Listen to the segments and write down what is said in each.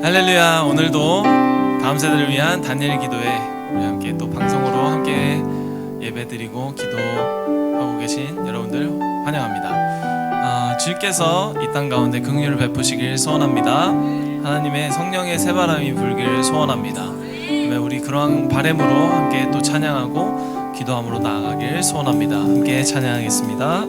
할렐루야. 오늘도 다음 세대를 위한 다니엘 기도회 우리 함께 또 방송으로 함께 예배드리고 기도하고 계신 여러분들 환영합니다. 주께서 이 땅 가운데 긍휼을 베푸시길 소원합니다. 하나님의 성령의 새바람이 불길 소원합니다. 우리 그러한 바람으로 함께 또 찬양하고 기도함으로 나아가길 소원합니다. 함께 찬양하겠습니다.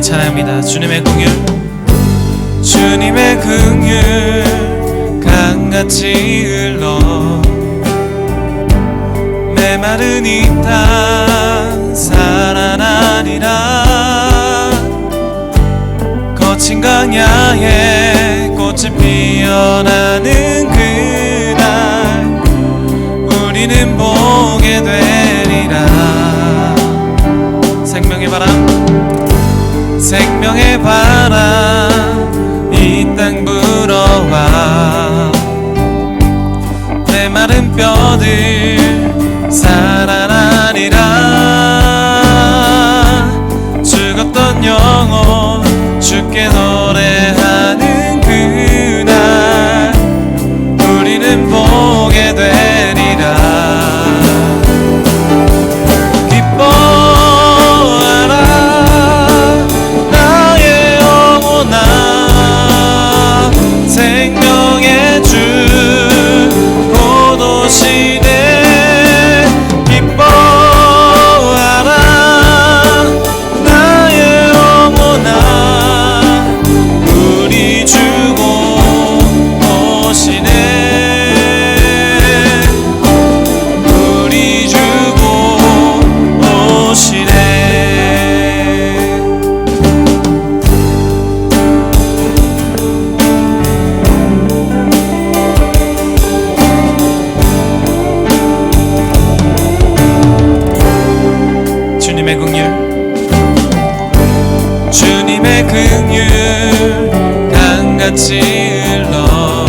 찬양합니다. 주님의 긍휼, 주님의 긍휼 강같이 흘러 메마른 이 땅 살아나리라. 거친 강야에 꽃이 피어나는 그날 우리는 보게 되리라. 생명의 바람, 생명의 바람 이 땅 불어와 메마른 뼈들 살아나리라. 죽었던 영혼 주께 노래하는 그날 우리는 보게 되리라. 생명의 주 곧 오시네. 기뻐하라 나의 영혼아, 우리 주 곧 오시네. 우리 주 곧 오시네. 주님의 긍휼 강같이 흘러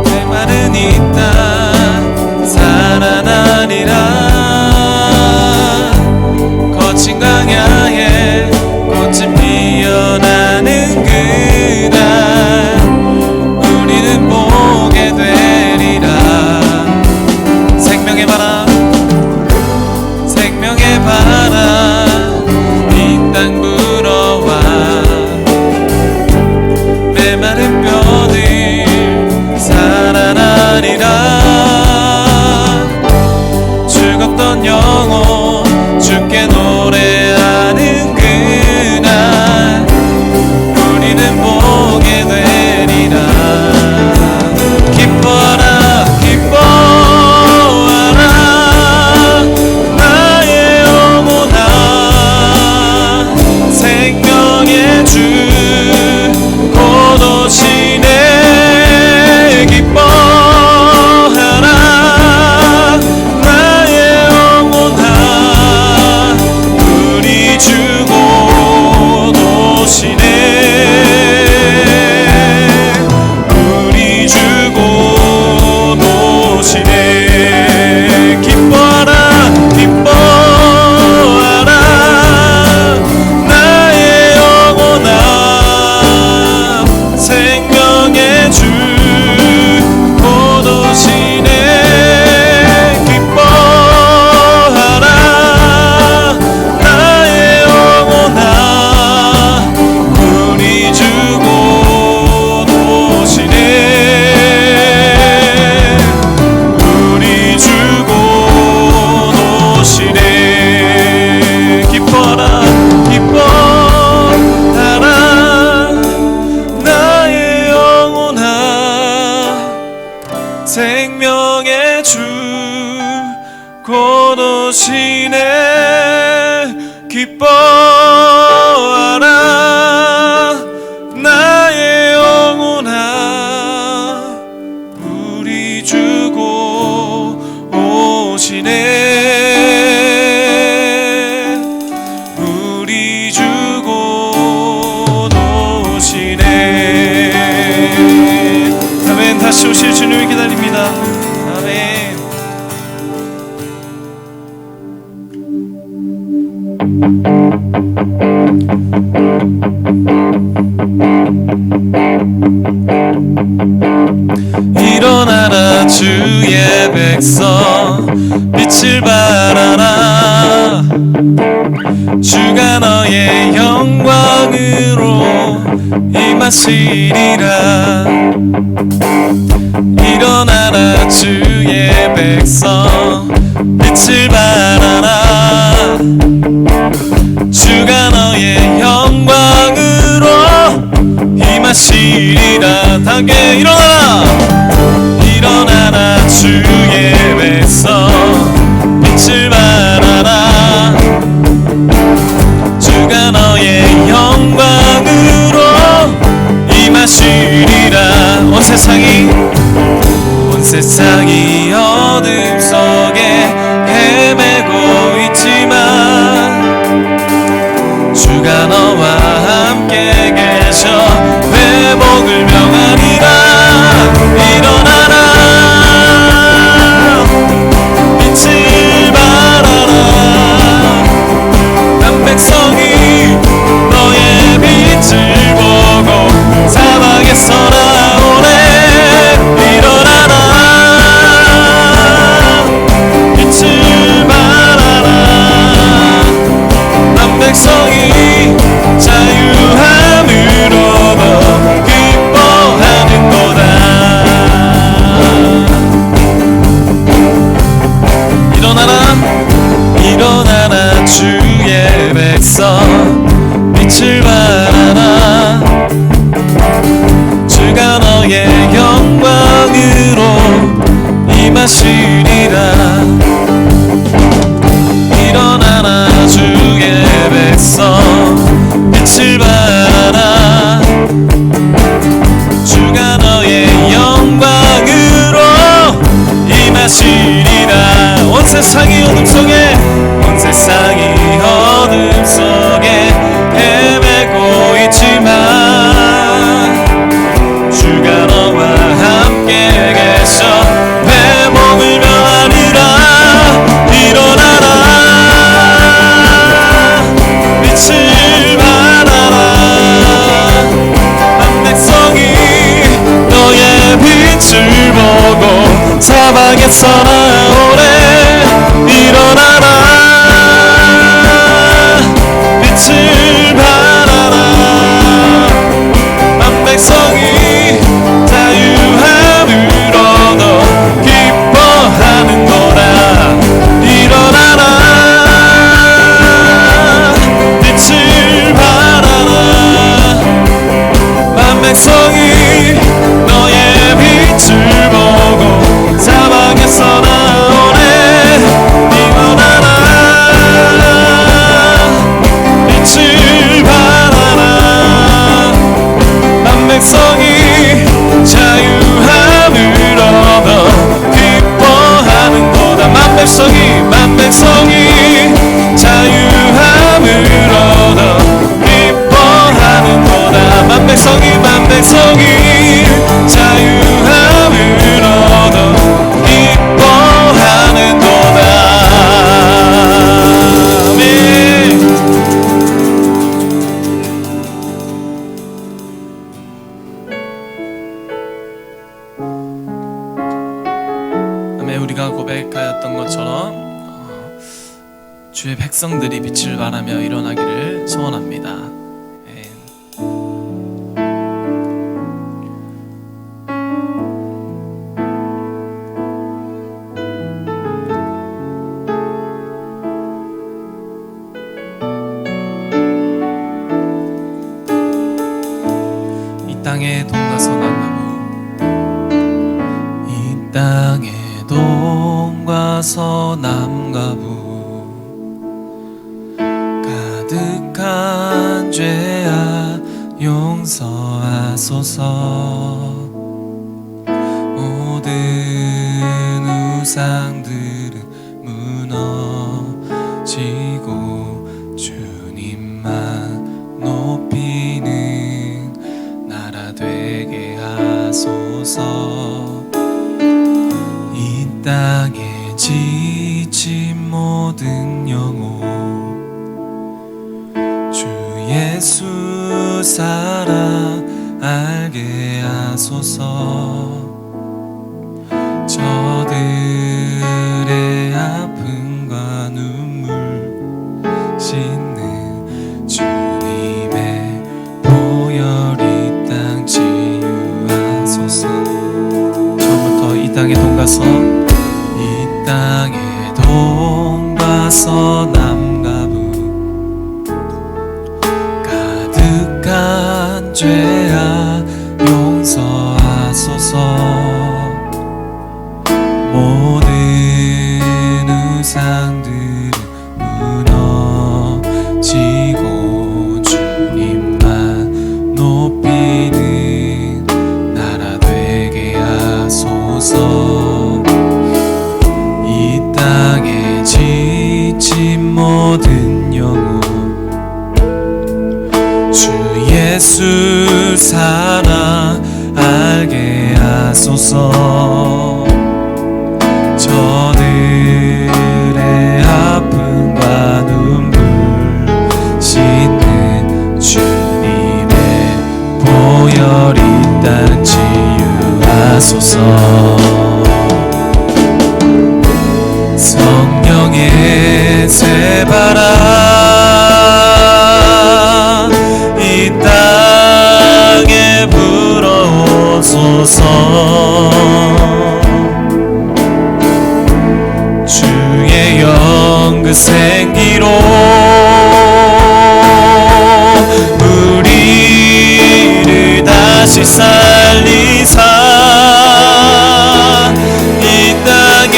메마른 이 땅 살아나리라. 거친 강야에 꽃이 피어나는 그날 우리는 보게 되리라. 생명의 바람, 생명의 바람 이 땅 불어와 메마른 뼈들 살아나리라. 죽었던 영혼 주께 노래하는 그날 우리는 보게 되리라. 기뻐하라 기뻐하라 나의 영혼아, 생명의 주 곧 오시네. 기뻐하라 나의 영혼아, 우리 주 곧 오시네. 우리 주 곧 오시네. 기뻐하라 기뻐하라 나의 영혼아, 생명의 주 곧 오시네. 기뻐하라 나의 영혼아, 우리 주 곧 오시네. 우리 주 곧 오시네. 기뻐하라 기뻐하라 나의 영혼아, 생명의 주 곧 오시네. 기뻐하라 나의 영혼아, 우리 주 곧 노시네. 우리 주고 노시네. 아멘. 다시 오실 주님을 기다립니다. 아멘. 일어나라 주의 백성, 빛을 발하라. 주가 너의 영광으로 임하시리라. 일어나라 주의 백성, 빛을 발하라. 주가 너의 영광으로 임하시리라. 함께 일어나라. 일어나라 주의 백성, 빛을 발하라. 주가 너의 영광으로 임하시리라. 온 세상이 어둠 속에 헤매고 있지만 주가 너와 함께 계셔 회복을 명하리라. 일어나라 빛을 발하라. 난 백성이 너의 빛을 보고 사막에서 나오네. 일어나라 빛을 발하라. 난 백성이 자유함을 얻어 기뻐하는도다. 일어나라 주의 백성, 빛을 발하라. 주가 너의 영광으로 임하시리라. 일어나라 주의 백성, 빛을 발하라. 주가 너의 영광으로 임하시리라. 온 세상이 어둠 속에 헤매고 있지만 주가 너와 함께 계셔 회복을 명하리라. 일어나라 빛을 발하라. 한 백성이 너의 빛을 보고 사막에서 나오네. 일어나라 빛을 발하라. 한 백성이 자유함을 얻어 기뻐하는도다. 일어나라 빛을 발하라. 한 백성이 너의 빛을 보고 사막에서 나오네. 일어나라 빛을 발하라. 한 백성이 자유함을 얻어 기뻐하는도다. 만 백성이 자유함을 얻어 기뻐하는도다. 만 백성이 자유함을 얻어 기뻐하는도다. 아멘. 아멘. 우리가 고백하였던 것처럼 주의 백성들이 빛을 발하며 일어나기를 소원합니다. 이 땅에 동가서 남가부, 이 땅에 동가서 남가부, 가득한 죄아 용서하소서. 모든 우상들은 땅에 지친 모든 영혼 주 예수 살아 알게 하소서. 저들의 아픔과 눈물 씻는 주님의 보혈 이 땅 치유하소서. 처음부터 이 땅에 동가서 이 땅에 동가서 남과 북 가득한 죄악 용서하소서. 모든 우상들은 무너지고 주님만 높이는 나라 되게 하소서. 이 땅에 지친 모든 영혼 주 예수 살아 알게 하소서. 저들의 아픔과 눈물 씻는 주님의 보혈 이 땅 치유하소서. 성령의 새바람 이 땅에 불어오소서. 주의 영 그 생기로 우리를 다시 살리사 이 땅에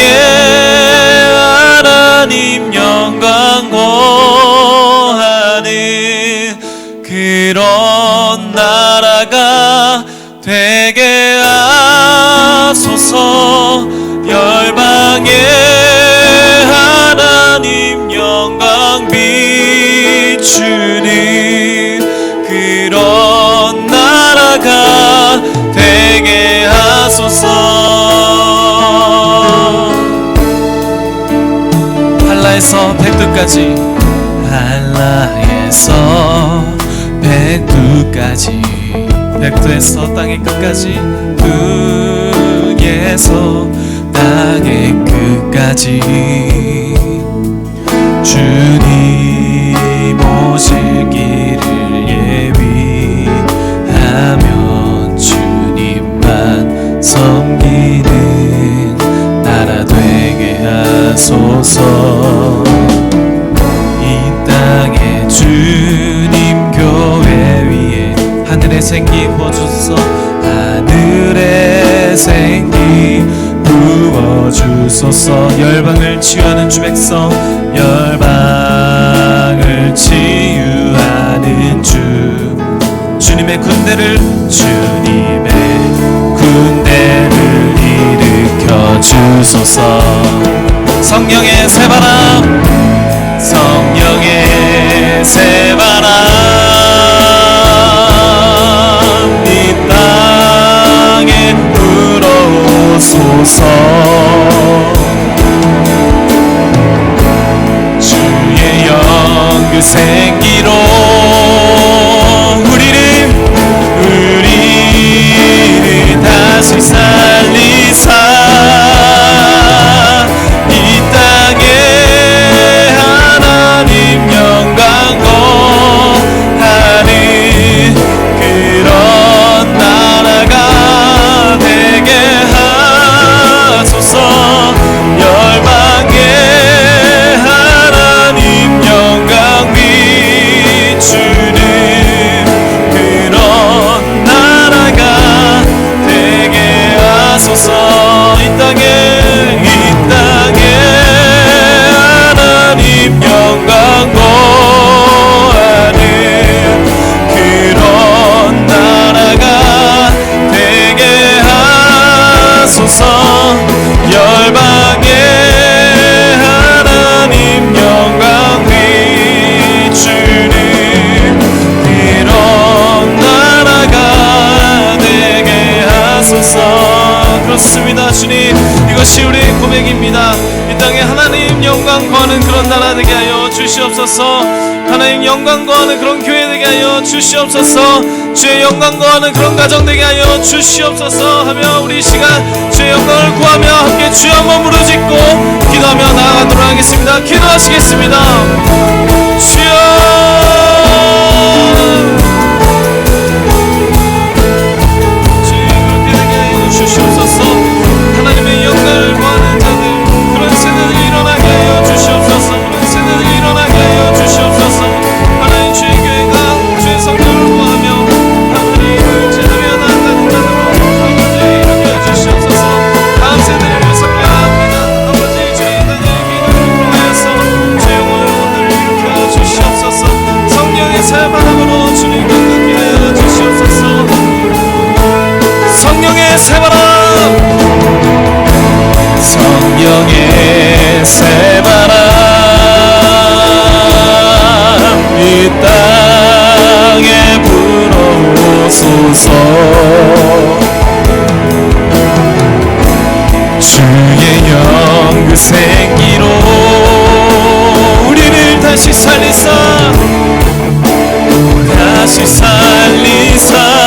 하나님 영광 거하는 그런 나라가 되게 하소서. 열방에 하나님 영광 비추는 그런 나라가 되게 하소서. 한라에서 백두까지 한라에서 백두까지 백두에서 땅의 끝까지 북에서 땅의 끝까지 주님 오실 길을 예비하며 주님만 섬기는 나라 되게 하소서. 이 땅에 주님 교회 위에 하늘의 생기 부어주소서. 하늘의 생기 부어주소서. 열방을 치유하는 주 백성 열방을 치유하는 주 주님의 군대를 일으켜 주소서. 성령의 새바람 성령의 새바람 이 땅에 불어오소서. 주의 영 그 생기로 우리를 다시 살리사 이 땅에 하나님 영광 거하는 그런 나라가 되게 하소서. 열방에 하나님 영광 비추는 그런 나라가 되게 하소서. 이 땅에 하나님 영광 거하는 그런 나라가 되게 하소서. 열방에 하나님 영광 비추는 그런 나라가 되게 하소서. 그렇습니다. 기도합니다. 주님, 이것이 우리의 고백입니다. 이 땅에 하나님 영광 구하는 그런 나라 되게 하여 주시옵소서. 하나님 영광 구하는 그런 교회 되게 하여 주시옵소서. 주의 영광 구하는 그런 가정 되게 하여 주시옵소서 하며 우리 시간 주의 영광을 구하며 함께 주여 한번 부르짖고 기도하며 나아가도록 하겠습니다. 기도하시겠습니다. 주여 주시옵소서. 하나님의 영광을 구하는 자들, 그런 세대들이 일어나게 하여 주시옵소서. 그런 세대들이 일어나게 하여 주시옵소서. 하나님 주의 교회가 주의 성령을 구하며 하나님을 찾으며 나아가는 자들로 아버지 일으켜 주시옵소서. 다음 세대를 위해서 기도합니다. 아버지 주의 나의 기도를 통하여서 주의 영혼을 일으켜 주시옵소서. 성령의 새바람으로 주님 가깝게 하여 주시옵소서. 성령의 새바람, 성령의 새바람 이 땅에 불어오소서. 주의 영 그 생기로 우리를 다시 살리사, 다시 살리사.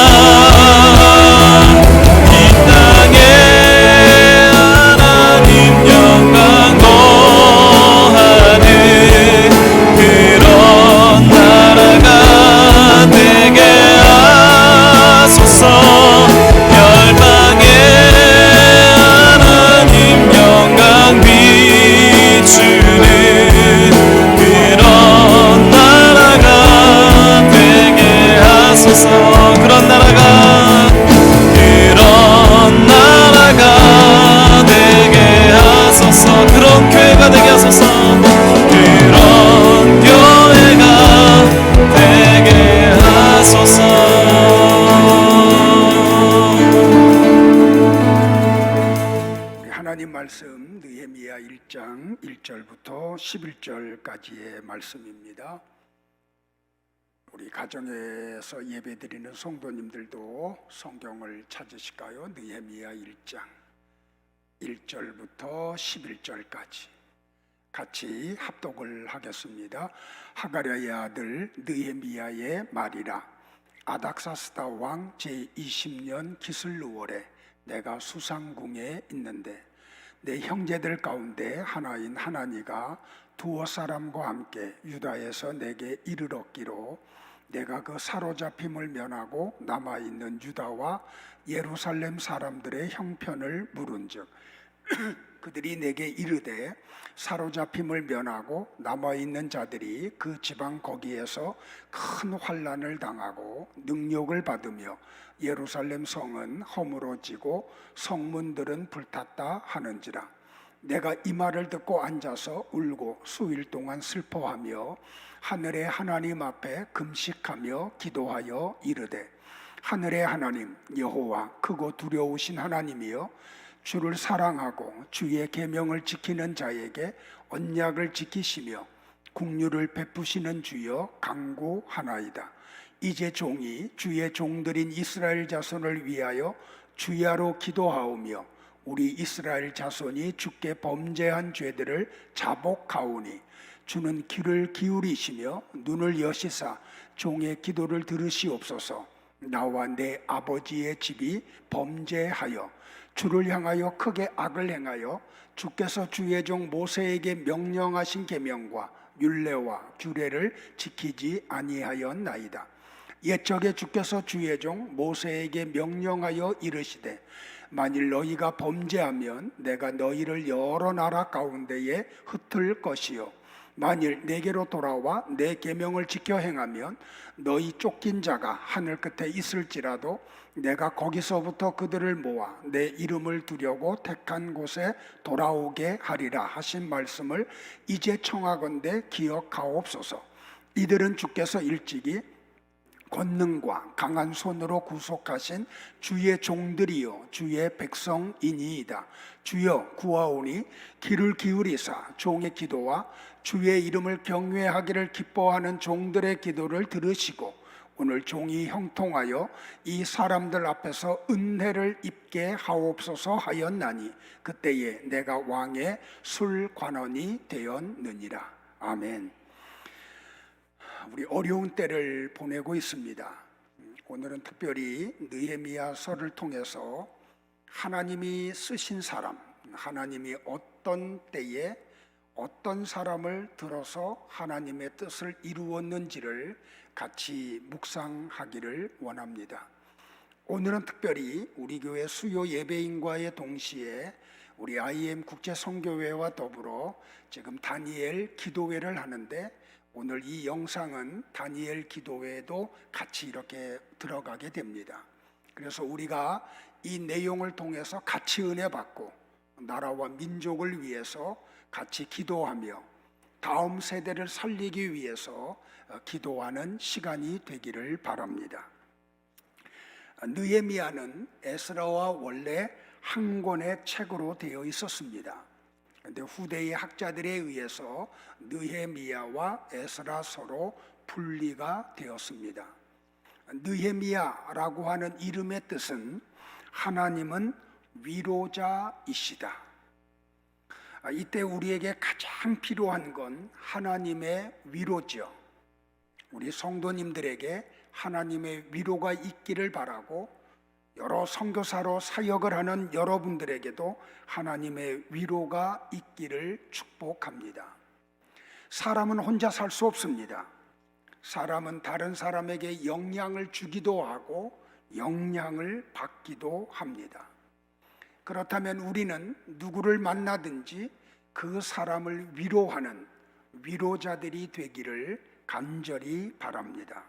말씀 느헤미야 1장 1절부터 11절까지의 말씀입니다. 우리 가정에서 예배드리는 성도님들도 성경을 찾으실까요? 느헤미야 1장 1절부터 11절까지 같이 합독을 하겠습니다. 하가랴의 아들 느헤미야의 말이라. 아닥사스다 왕 제20년 기슬루월에 내가 수상궁에 있는데 내 형제들 가운데 하나인 하나니가 두어 사람과 함께 유다에서 내게 이르렀기로 내가 그 사로잡힘을 면하고 남아있는 유다와 예루살렘 사람들의 형편을 물은즉 그들이 내게 이르되 사로잡힘을 면하고 남아있는 자들이 그 지방 거기에서 큰 환난을 당하고 능욕을 받으며 예루살렘 성은 허물어지고 성문들은 불탔다 하는지라. 내가 이 말을 듣고 앉아서 울고 수일 동안 슬퍼하며 하늘의 하나님 앞에 금식하며 기도하여 이르되 하늘의 하나님 여호와 크고 두려우신 하나님이여 주를 사랑하고 주의 계명을 지키는 자에게 언약을 지키시며 국류를 베푸시는 주여 간구하나이다. 이제 종이 주의 종들인 이스라엘 자손을 위하여 주야로 기도하오며 우리 이스라엘 자손이 주께 범죄한 죄들을 자복하오니 주는 귀를 기울이시며 눈을 여시사 종의 기도를 들으시옵소서. 나와 내 아버지의 집이 범죄하여 주를 향하여 크게 악을 행하여 주께서 주의 종 모세에게 명령하신 계명과 율례와 규례를 지키지 아니하였나이다. 옛적에 주께서 주의 종 모세에게 명령하여 이르시되 만일 너희가 범죄하면 내가 너희를 여러 나라 가운데에 흩을 것이요 만일 내게로 돌아와 내 계명을 지켜 행하면 너희 쫓긴 자가 하늘 끝에 있을지라도 내가 거기서부터 그들을 모아 내 이름을 두려고 택한 곳에 돌아오게 하리라 하신 말씀을 이제 청하건대 기억하옵소서. 이들은 주께서 일찍이 권능과 강한 손으로 구속하신 주의 종들이요 주의 백성이니이다. 주여 구하오니 귀를 기울이사 종의 기도와 주의 이름을 경외하기를 기뻐하는 종들의 기도를 들으시고 오늘 종이 형통하여 이 사람들 앞에서 은혜를 입게 하옵소서 하였나니 그때에 내가 왕의 술관원이 되었느니라. 아멘. 우리 어려운 때를 보내고 있습니다. 오늘은 특별히 느헤미야서를 통해서 하나님이 쓰신 사람, 하나님이 어떤 때에 어떤 사람을 들어서 하나님의 뜻을 이루었는지를 같이 묵상하기를 원합니다. 오늘은 특별히 우리 교회 수요 예배인과의 동시에 우리 IM 국제선교회와 더불어 지금 다니엘 기도회를 하는데, 오늘 이 영상은 다니엘 기도회에도 같이 이렇게 들어가게 됩니다. 그래서 우리가 이 내용을 통해서 같이 은혜 받고 나라와 민족을 위해서 같이 기도하며 다음 세대를 살리기 위해서 기도하는 시간이 되기를 바랍니다. 느헤미야는 에스라와 원래 한 권의 책으로 되어 있었습니다. 그런데 후대의 학자들에 의해서 느헤미야와 에스라서로 분리가 되었습니다. 느헤미야라고 하는 이름의 뜻은 하나님은 위로자이시다. 이때 우리에게 가장 필요한 건 하나님의 위로죠. 우리 성도님들에게 하나님의 위로가 있기를 바라고, 여러 선교사로 사역을 하는 여러분들에게도 하나님의 위로가 있기를 축복합니다. 사람은 혼자 살 수 없습니다. 사람은 다른 사람에게 영향을 주기도 하고 영향을 받기도 합니다. 그렇다면 우리는 누구를 만나든지 그 사람을 위로하는 위로자들이 되기를 간절히 바랍니다.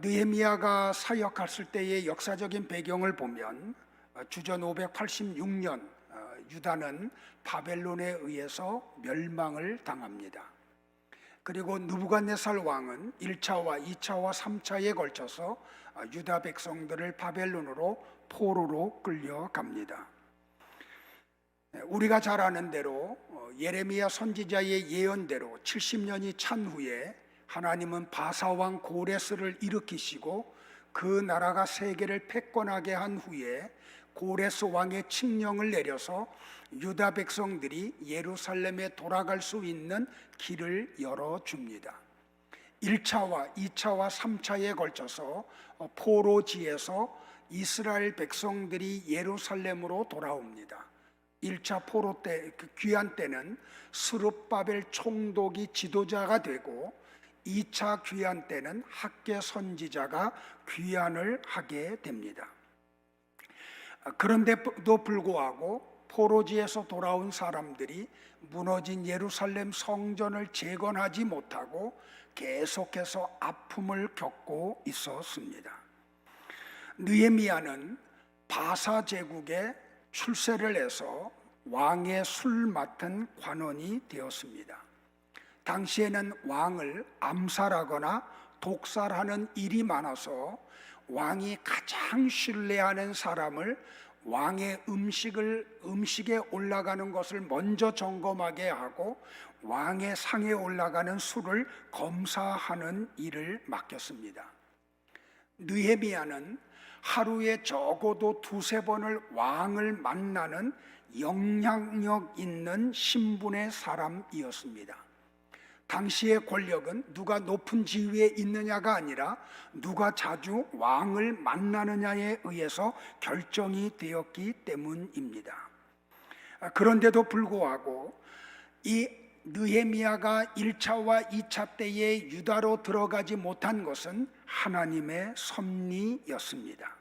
느헤미야가 사역했을 때의 역사적인 배경을 보면 주전 586년 유다는 바벨론에 의해서 멸망을 당합니다. 그리고 느부갓네살 왕은 1차와 2차와 3차에 걸쳐서 유다 백성들을 바벨론으로 포로로 끌려갑니다. 우리가 잘 아는 대로 예레미야 선지자의 예언대로 70년이 찬 후에 하나님은 바사왕 고레스를 일으키시고 그 나라가 세계를 패권하게 한 후에 고레스 왕의 칙령을 내려서 유다 백성들이 예루살렘에 돌아갈 수 있는 길을 열어줍니다. 1차와 2차와 3차에 걸쳐서 포로지에서 이스라엘 백성들이 예루살렘으로 돌아옵니다. 1차 포로 때, 그 귀환 때는 스룹바벨 총독이 지도자가 되고 2차 귀환 때는 학개 선지자가 귀환을 하게 됩니다. 그런데도 불구하고 포로지에서 돌아온 사람들이 무너진 예루살렘 성전을 재건하지 못하고 계속해서 아픔을 겪고 있었습니다. 느헤미야는 바사 제국에 출세를 해서 왕의 술 맡은 관원이 되었습니다. 당시에는 왕을 암살하거나 독살하는 일이 많아서 왕이 가장 신뢰하는 사람을 왕의 음식에 올라가는 것을 먼저 점검하게 하고 왕의 상에 올라가는 술을 검사하는 일을 맡겼습니다. 느헤미야는 하루에 적어도 2-3번을 왕을 만나는 영향력 있는 신분의 사람이었습니다. 당시의 권력은 누가 높은 지위에 있느냐가 아니라 누가 자주 왕을 만나느냐에 의해서 결정이 되었기 때문입니다. 그런데도 불구하고 이 느헤미야가 1차와 2차 때에 유다로 들어가지 못한 것은 하나님의 섭리였습니다.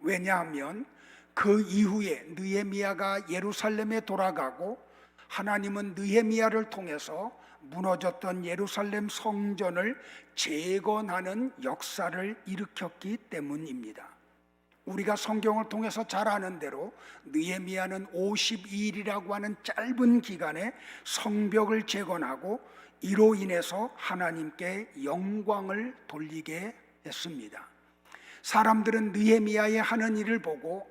왜냐하면 그 이후에 느헤미야가 예루살렘에 돌아가고 하나님은 느헤미야를 통해서 무너졌던 예루살렘 성전을 재건하는 역사를 일으켰기 때문입니다. 우리가 성경을 통해서 잘 아는 대로 느헤미야는 52일이라고 하는 짧은 기간에 성벽을 재건하고 이로 인해서 하나님께 영광을 돌리게 했습니다. 사람들은 느헤미야의 하는 일을 보고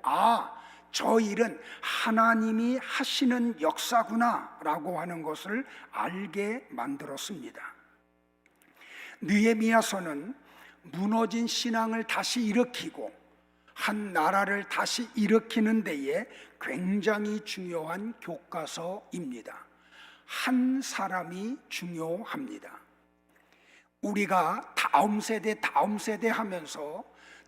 저 일은 하나님이 하시는 역사구나 라고 하는 것을 알게 만들었습니다. 느헤미야서는 무너진 신앙을 다시 일으키고 한 나라를 다시 일으키는 데에 굉장히 중요한 교과서입니다. 한 사람이 중요합니다. 우리가 다음 세대 하면서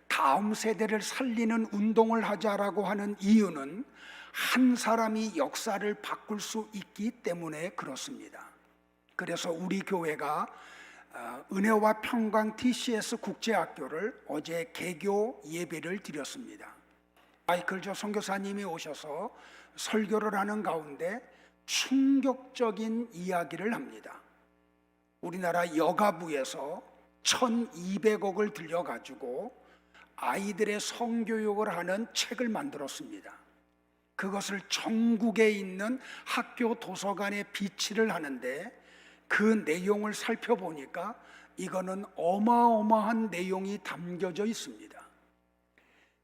다음 세대를 살리는 운동을 하자라고 하는 이유는 한 사람이 역사를 바꿀 수 있기 때문에 그렇습니다. 그래서 우리 교회가 은혜와 평강 TCS 국제학교를 어제 개교 예배를 드렸습니다. 마이클 조 선교사님이 오셔서 설교를 하는 가운데 충격적인 이야기를 합니다. 우리나라 여가부에서 1200억을 들여가지고 아이들의 성교육을 하는 책을 만들었습니다. 그것을 전국에 있는 학교 도서관에 비치를 하는데 그 내용을 살펴보니까 이거는 어마어마한 내용이 담겨져 있습니다.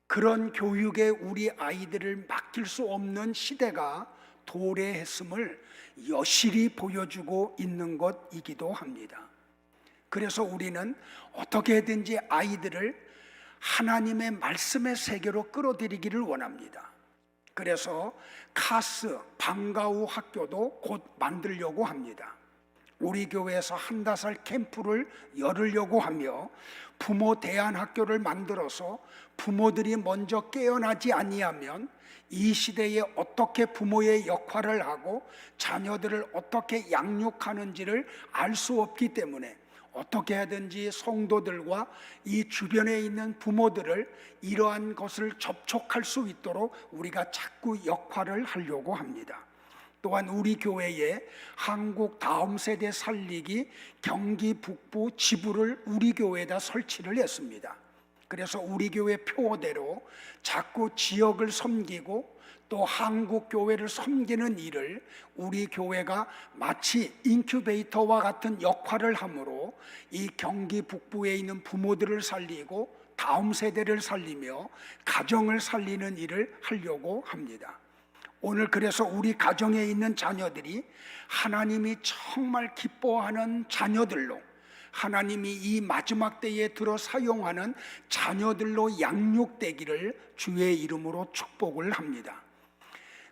그런 교육에 우리 아이들을 맡길 수 없는 시대가 도래했음을 여실히 보여주고 있는 것이기도 합니다. 그래서 우리는 어떻게든지 아이들을 하나님의 말씀의 세계로 끌어들이기를 원합니다. 그래서 카스 방과후 학교도 곧 만들려고 합니다. 우리 교회에서 한다살 캠프를 열으려고 하며 부모 대안학교를 만들어서 부모들이 먼저 깨어나지 아니하면 이 시대에 어떻게 부모의 역할을 하고 자녀들을 어떻게 양육하는지를 알 수 없기 때문에 어떻게 하든지 성도들과 이 주변에 있는 부모들을 이러한 것을 접촉할 수 있도록 우리가 자꾸 역할을 하려고 합니다. 또한 우리 교회에 한국 다음 세대 살리기 경기 북부 지부를 우리 교회에다 설치를 했습니다. 그래서 우리 교회 표어대로 자꾸 지역을 섬기고 또 한국 교회를 섬기는 일을 우리 교회가 마치 인큐베이터와 같은 역할을 하므로 이 경기 북부에 있는 부모들을 살리고 다음 세대를 살리며 가정을 살리는 일을 하려고 합니다. 오늘 그래서 우리 가정에 있는 자녀들이 하나님이 정말 기뻐하는 자녀들로, 하나님이 이 마지막 때에 들어 사용하는 자녀들로 양육되기를 주의 이름으로 축복을 합니다.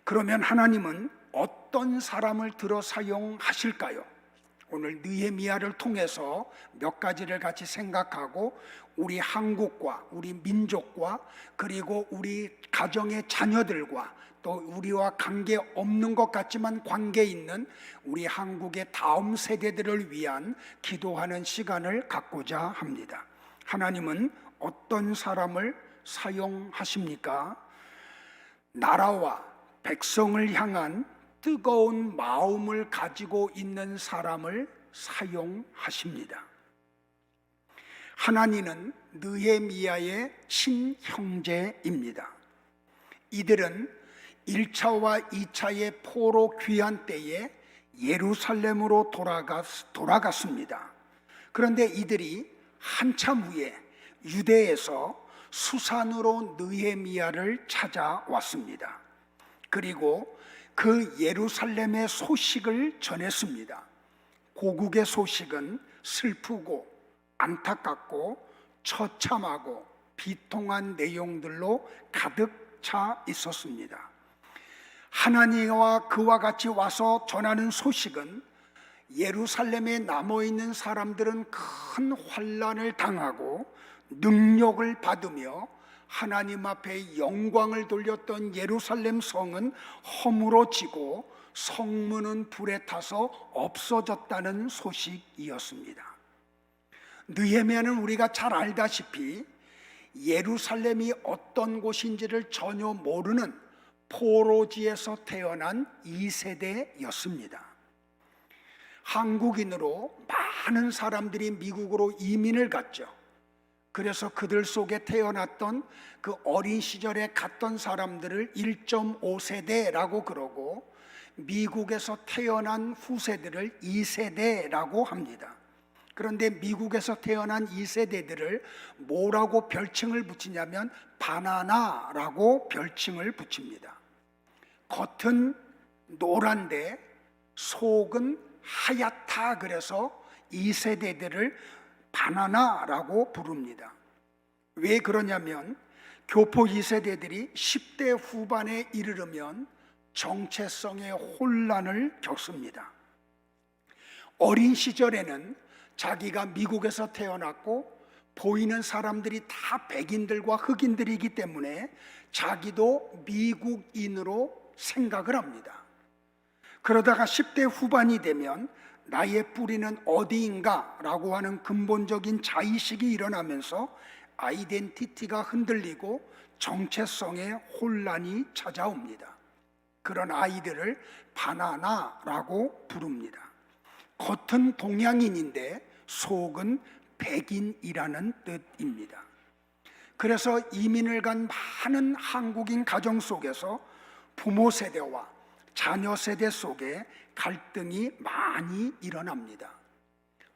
그러면 하나님은 어떤 사람을 들어 사용하실까요? 오늘 느헤미야를 통해서 몇 가지를 같이 생각하고 우리 한국과 우리 민족과 그리고 우리 가정의 자녀들과 또 우리와 관계 없는 것 같지만 관계 있는 우리 한국의 다음 세대들을 위한 기도하는 시간을 갖고자 합니다. 하나님은 어떤 사람을 사용하십니까? 나라와 백성을 향한 뜨거운 마음을 가지고 있는 사람을 사용하십니다. 하나니는 느헤미야의 친형제입니다. 이들은 1차와 2차의 포로 귀환 때에 예루살렘으로 돌아갔습니다. 그런데 이들이 한참 후에 유대에서 수산으로 느헤미야를 찾아왔습니다. 그리고 그 예루살렘의 소식을 전했습니다. 고국의 소식은 슬프고 안타깝고 처참하고 비통한 내용들로 가득 차 있었습니다. 하나님과 그와 같이 와서 전하는 소식은 예루살렘에 남아있는 사람들은 큰 환난을 당하고 능력을 받으며 하나님 앞에 영광을 돌렸던 예루살렘 성은 허물어지고 성문은 불에 타서 없어졌다는 소식이었습니다. 느헤미야는 우리가 잘 알다시피 예루살렘이 어떤 곳인지를 전혀 모르는 포로지에서 태어난 2세대였습니다. 한국인으로 많은 사람들이 미국으로 이민을 갔죠. 그래서 그들 속에 태어났던 그 어린 시절에 갔던 사람들을 1.5세대라고 그러고 미국에서 태어난 후세들을 2세대라고 합니다. 그런데 미국에서 태어난 2세대들을 뭐라고 별칭을 붙이냐면 바나나라고 별칭을 붙입니다. 겉은 노란데 속은 하얗다 그래서 2세대들을 바나나라고 부릅니다. 왜 그러냐면 교포 2세대들이 10대 후반에 이르르면 정체성의 혼란을 겪습니다. 어린 시절에는 자기가 미국에서 태어났고 보이는 사람들이 다 백인들과 흑인들이기 때문에 자기도 미국인으로 생각을 합니다. 그러다가 10대 후반이 되면 나의 뿌리는 어디인가 라고 하는 근본적인 자의식이 일어나면서 아이덴티티가 흔들리고 정체성의 혼란이 찾아옵니다. 그런 아이들을 바나나라고 부릅니다. 겉은 동양인인데 속은 백인이라는 뜻입니다. 그래서 이민을 간 많은 한국인 가정 속에서 부모 세대와 자녀 세대 속에 갈등이 많이 일어납니다.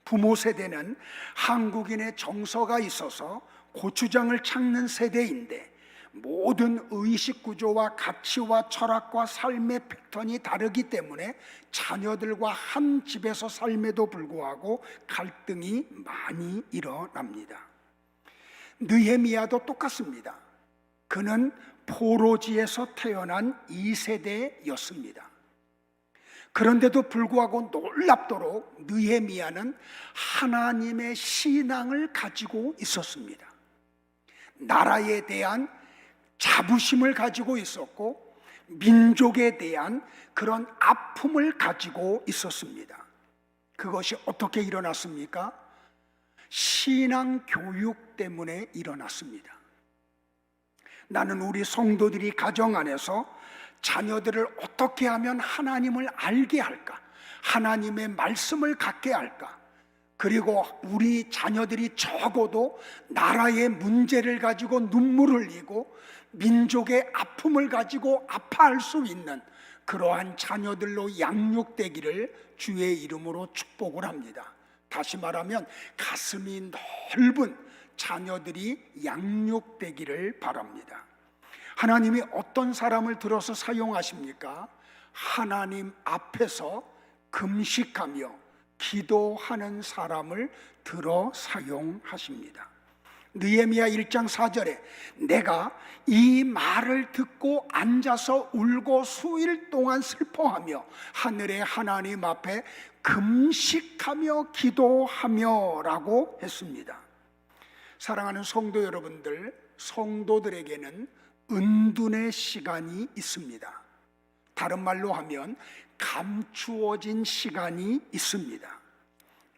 부모 세대는 한국인의 정서가 있어서 고추장을 찾는 세대인데 모든 의식 구조와 가치와 철학과 삶의 패턴이 다르기 때문에 자녀들과 한 집에서 삶에도 불구하고 갈등이 많이 일어납니다. 느헤미야도 똑같습니다. 그는 포로지에서 태어난 2세대였습니다. 그런데도 불구하고 놀랍도록 느헤미야는 하나님의 신앙을 가지고 있었습니다. 나라에 대한 자부심을 가지고 있었고 민족에 대한 그런 아픔을 가지고 있었습니다. 그것이 어떻게 일어났습니까? 신앙 교육 때문에 일어났습니다. 나는 우리 성도들이 가정 안에서 자녀들을 어떻게 하면 하나님을 알게 할까? 하나님의 말씀을 갖게 할까? 그리고 우리 자녀들이 적어도 나라의 문제를 가지고 눈물을 흘리고 민족의 아픔을 가지고 아파할 수 있는 그러한 자녀들로 양육되기를 주의 이름으로 축복을 합니다. 다시 말하면 가슴이 넓은 자녀들이 양육되기를 바랍니다. 하나님이 어떤 사람을 들어서 사용하십니까? 하나님 앞에서 금식하며 기도하는 사람을 들어 사용하십니다. 느헤미야 1장 4절에 내가 이 말을 듣고 앉아서 울고 수일 동안 슬퍼하며 하늘의 하나님 앞에 금식하며 기도하며 라고 했습니다. 사랑하는 성도 여러분들, 성도들에게는 은둔의 시간이 있습니다. 다른 말로 하면 감추어진 시간이 있습니다.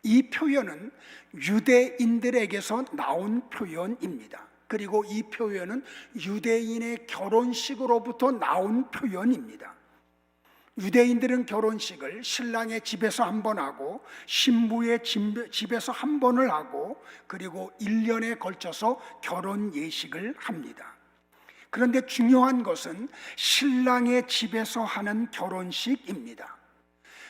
이 표현은 유대인들에게서 나온 표현입니다. 그리고 이 표현은 유대인의 결혼식으로부터 나온 표현입니다. 유대인들은 결혼식을 신랑의 집에서 한 번 하고 신부의 집에서 한 번을 하고 그리고 1년에 걸쳐서 결혼 예식을 합니다. 그런데 중요한 것은 신랑의 집에서 하는 결혼식입니다.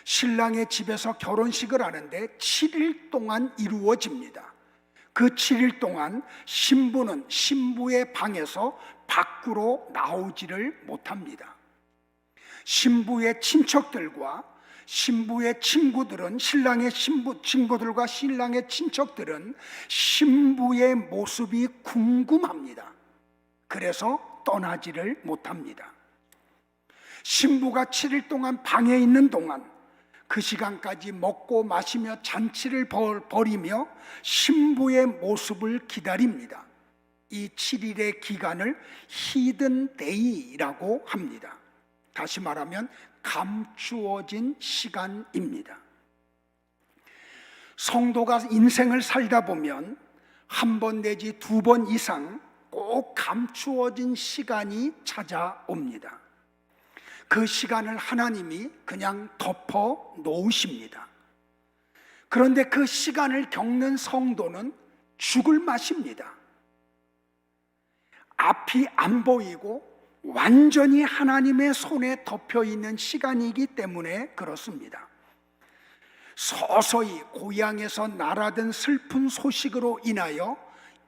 신랑의 집에서 결혼식을 하는데 7일 동안 이루어집니다. 그 7일 동안 신부는 신부의 방에서 밖으로 나오지를 못합니다. 신부의 친척들과 신부의 친구들은 신랑의 친구들과 신랑의 친척들은 신부의 모습이 궁금합니다. 그래서 떠나지를 못합니다. 신부가 7일 동안 방에 있는 동안 그 시간까지 먹고 마시며 잔치를 벌이며 신부의 모습을 기다립니다. 이 7일의 기간을 히든 데이라고 합니다. 다시 말하면 감추어진 시간입니다. 성도가 인생을 살다 보면 한 번 내지 2번 이상 꼭 감추어진 시간이 찾아옵니다. 그 시간을 하나님이 그냥 덮어 놓으십니다. 그런데 그 시간을 겪는 성도는 죽을 맛입니다. 앞이 안 보이고 완전히 하나님의 손에 덮여 있는 시간이기 때문에 그렇습니다. 서서히 고향에서 날아든 슬픈 소식으로 인하여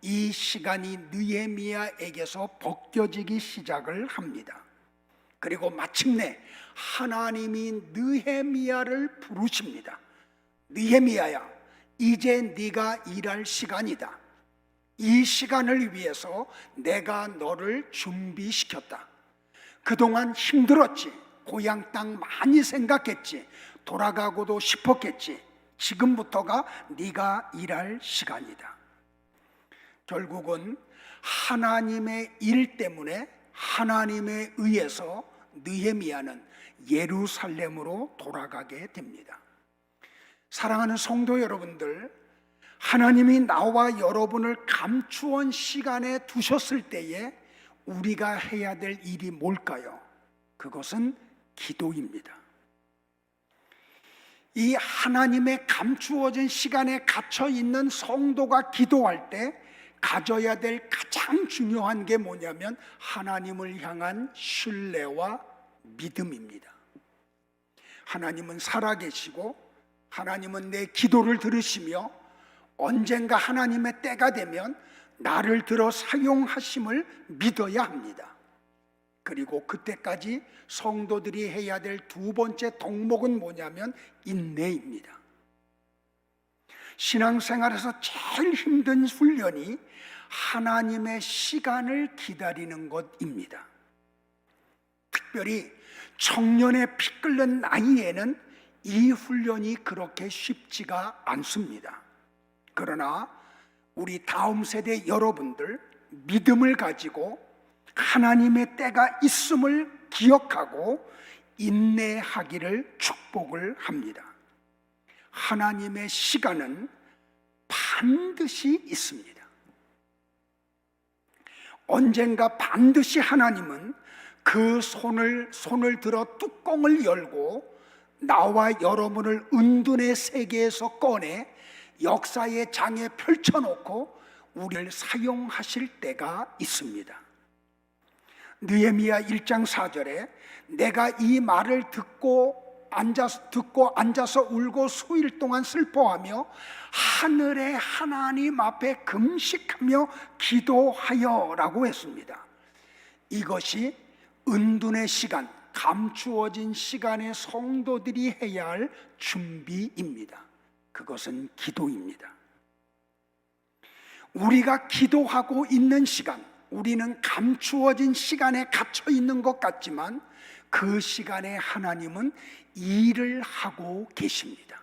이 시간이 느헤미야에게서 벗겨지기 시작을 합니다. 그리고 마침내 하나님이 느헤미야를 부르십니다. 느헤미야야, 이제 네가 일할 시간이다. 이 시간을 위해서 내가 너를 준비시켰다. 그동안 힘들었지. 고향 땅 많이 생각했지. 돌아가고도 싶었겠지. 지금부터가 네가 일할 시간이다. 결국은 하나님의 일 때문에 하나님에 의해서 느헤미야는 예루살렘으로 돌아가게 됩니다. 사랑하는 성도 여러분들, 하나님이 나와 여러분을 감추원 시간에 두셨을 때에 우리가 해야 될 일이 뭘까요? 그것은 기도입니다. 이 하나님의 감추어진 시간에 갇혀 있는 성도가 기도할 때 가져야 될 가장 중요한 게 뭐냐면 하나님을 향한 신뢰와 믿음입니다. 하나님은 살아계시고 하나님은 내 기도를 들으시며 언젠가 하나님의 때가 되면 나를 들어 사용하심을 믿어야 합니다. 그리고 그때까지 성도들이 해야 될 두 번째 덕목은 뭐냐면 인내입니다. 신앙생활에서 제일 힘든 훈련이 하나님의 시간을 기다리는 것입니다. 특별히 청년의 피 끓는 나이에는 이 훈련이 그렇게 쉽지가 않습니다. 그러나 우리 다음 세대 여러분들 믿음을 가지고 하나님의 때가 있음을 기억하고 인내하기를 축복을 합니다. 하나님의 시간은 반드시 있습니다. 언젠가 반드시 하나님은 그 손을 들어 뚜껑을 열고 나와 여러분을 은둔의 세계에서 꺼내 역사의 장에 펼쳐놓고 우리를 사용하실 때가 있습니다. 느헤미야 1장 4절에 내가 이 말을 듣고 앉아서 울고 수일 동안 슬퍼하며 하늘의 하나님 앞에 금식하며 기도하여 라고 했습니다. 이것이 은둔의 시간, 감추어진 시간에 성도들이 해야 할 준비입니다. 그것은 기도입니다. 우리가 기도하고 있는 시간, 우리는 감추어진 시간에 갇혀 있는 것 같지만 그 시간에 하나님은 일을 하고 계십니다.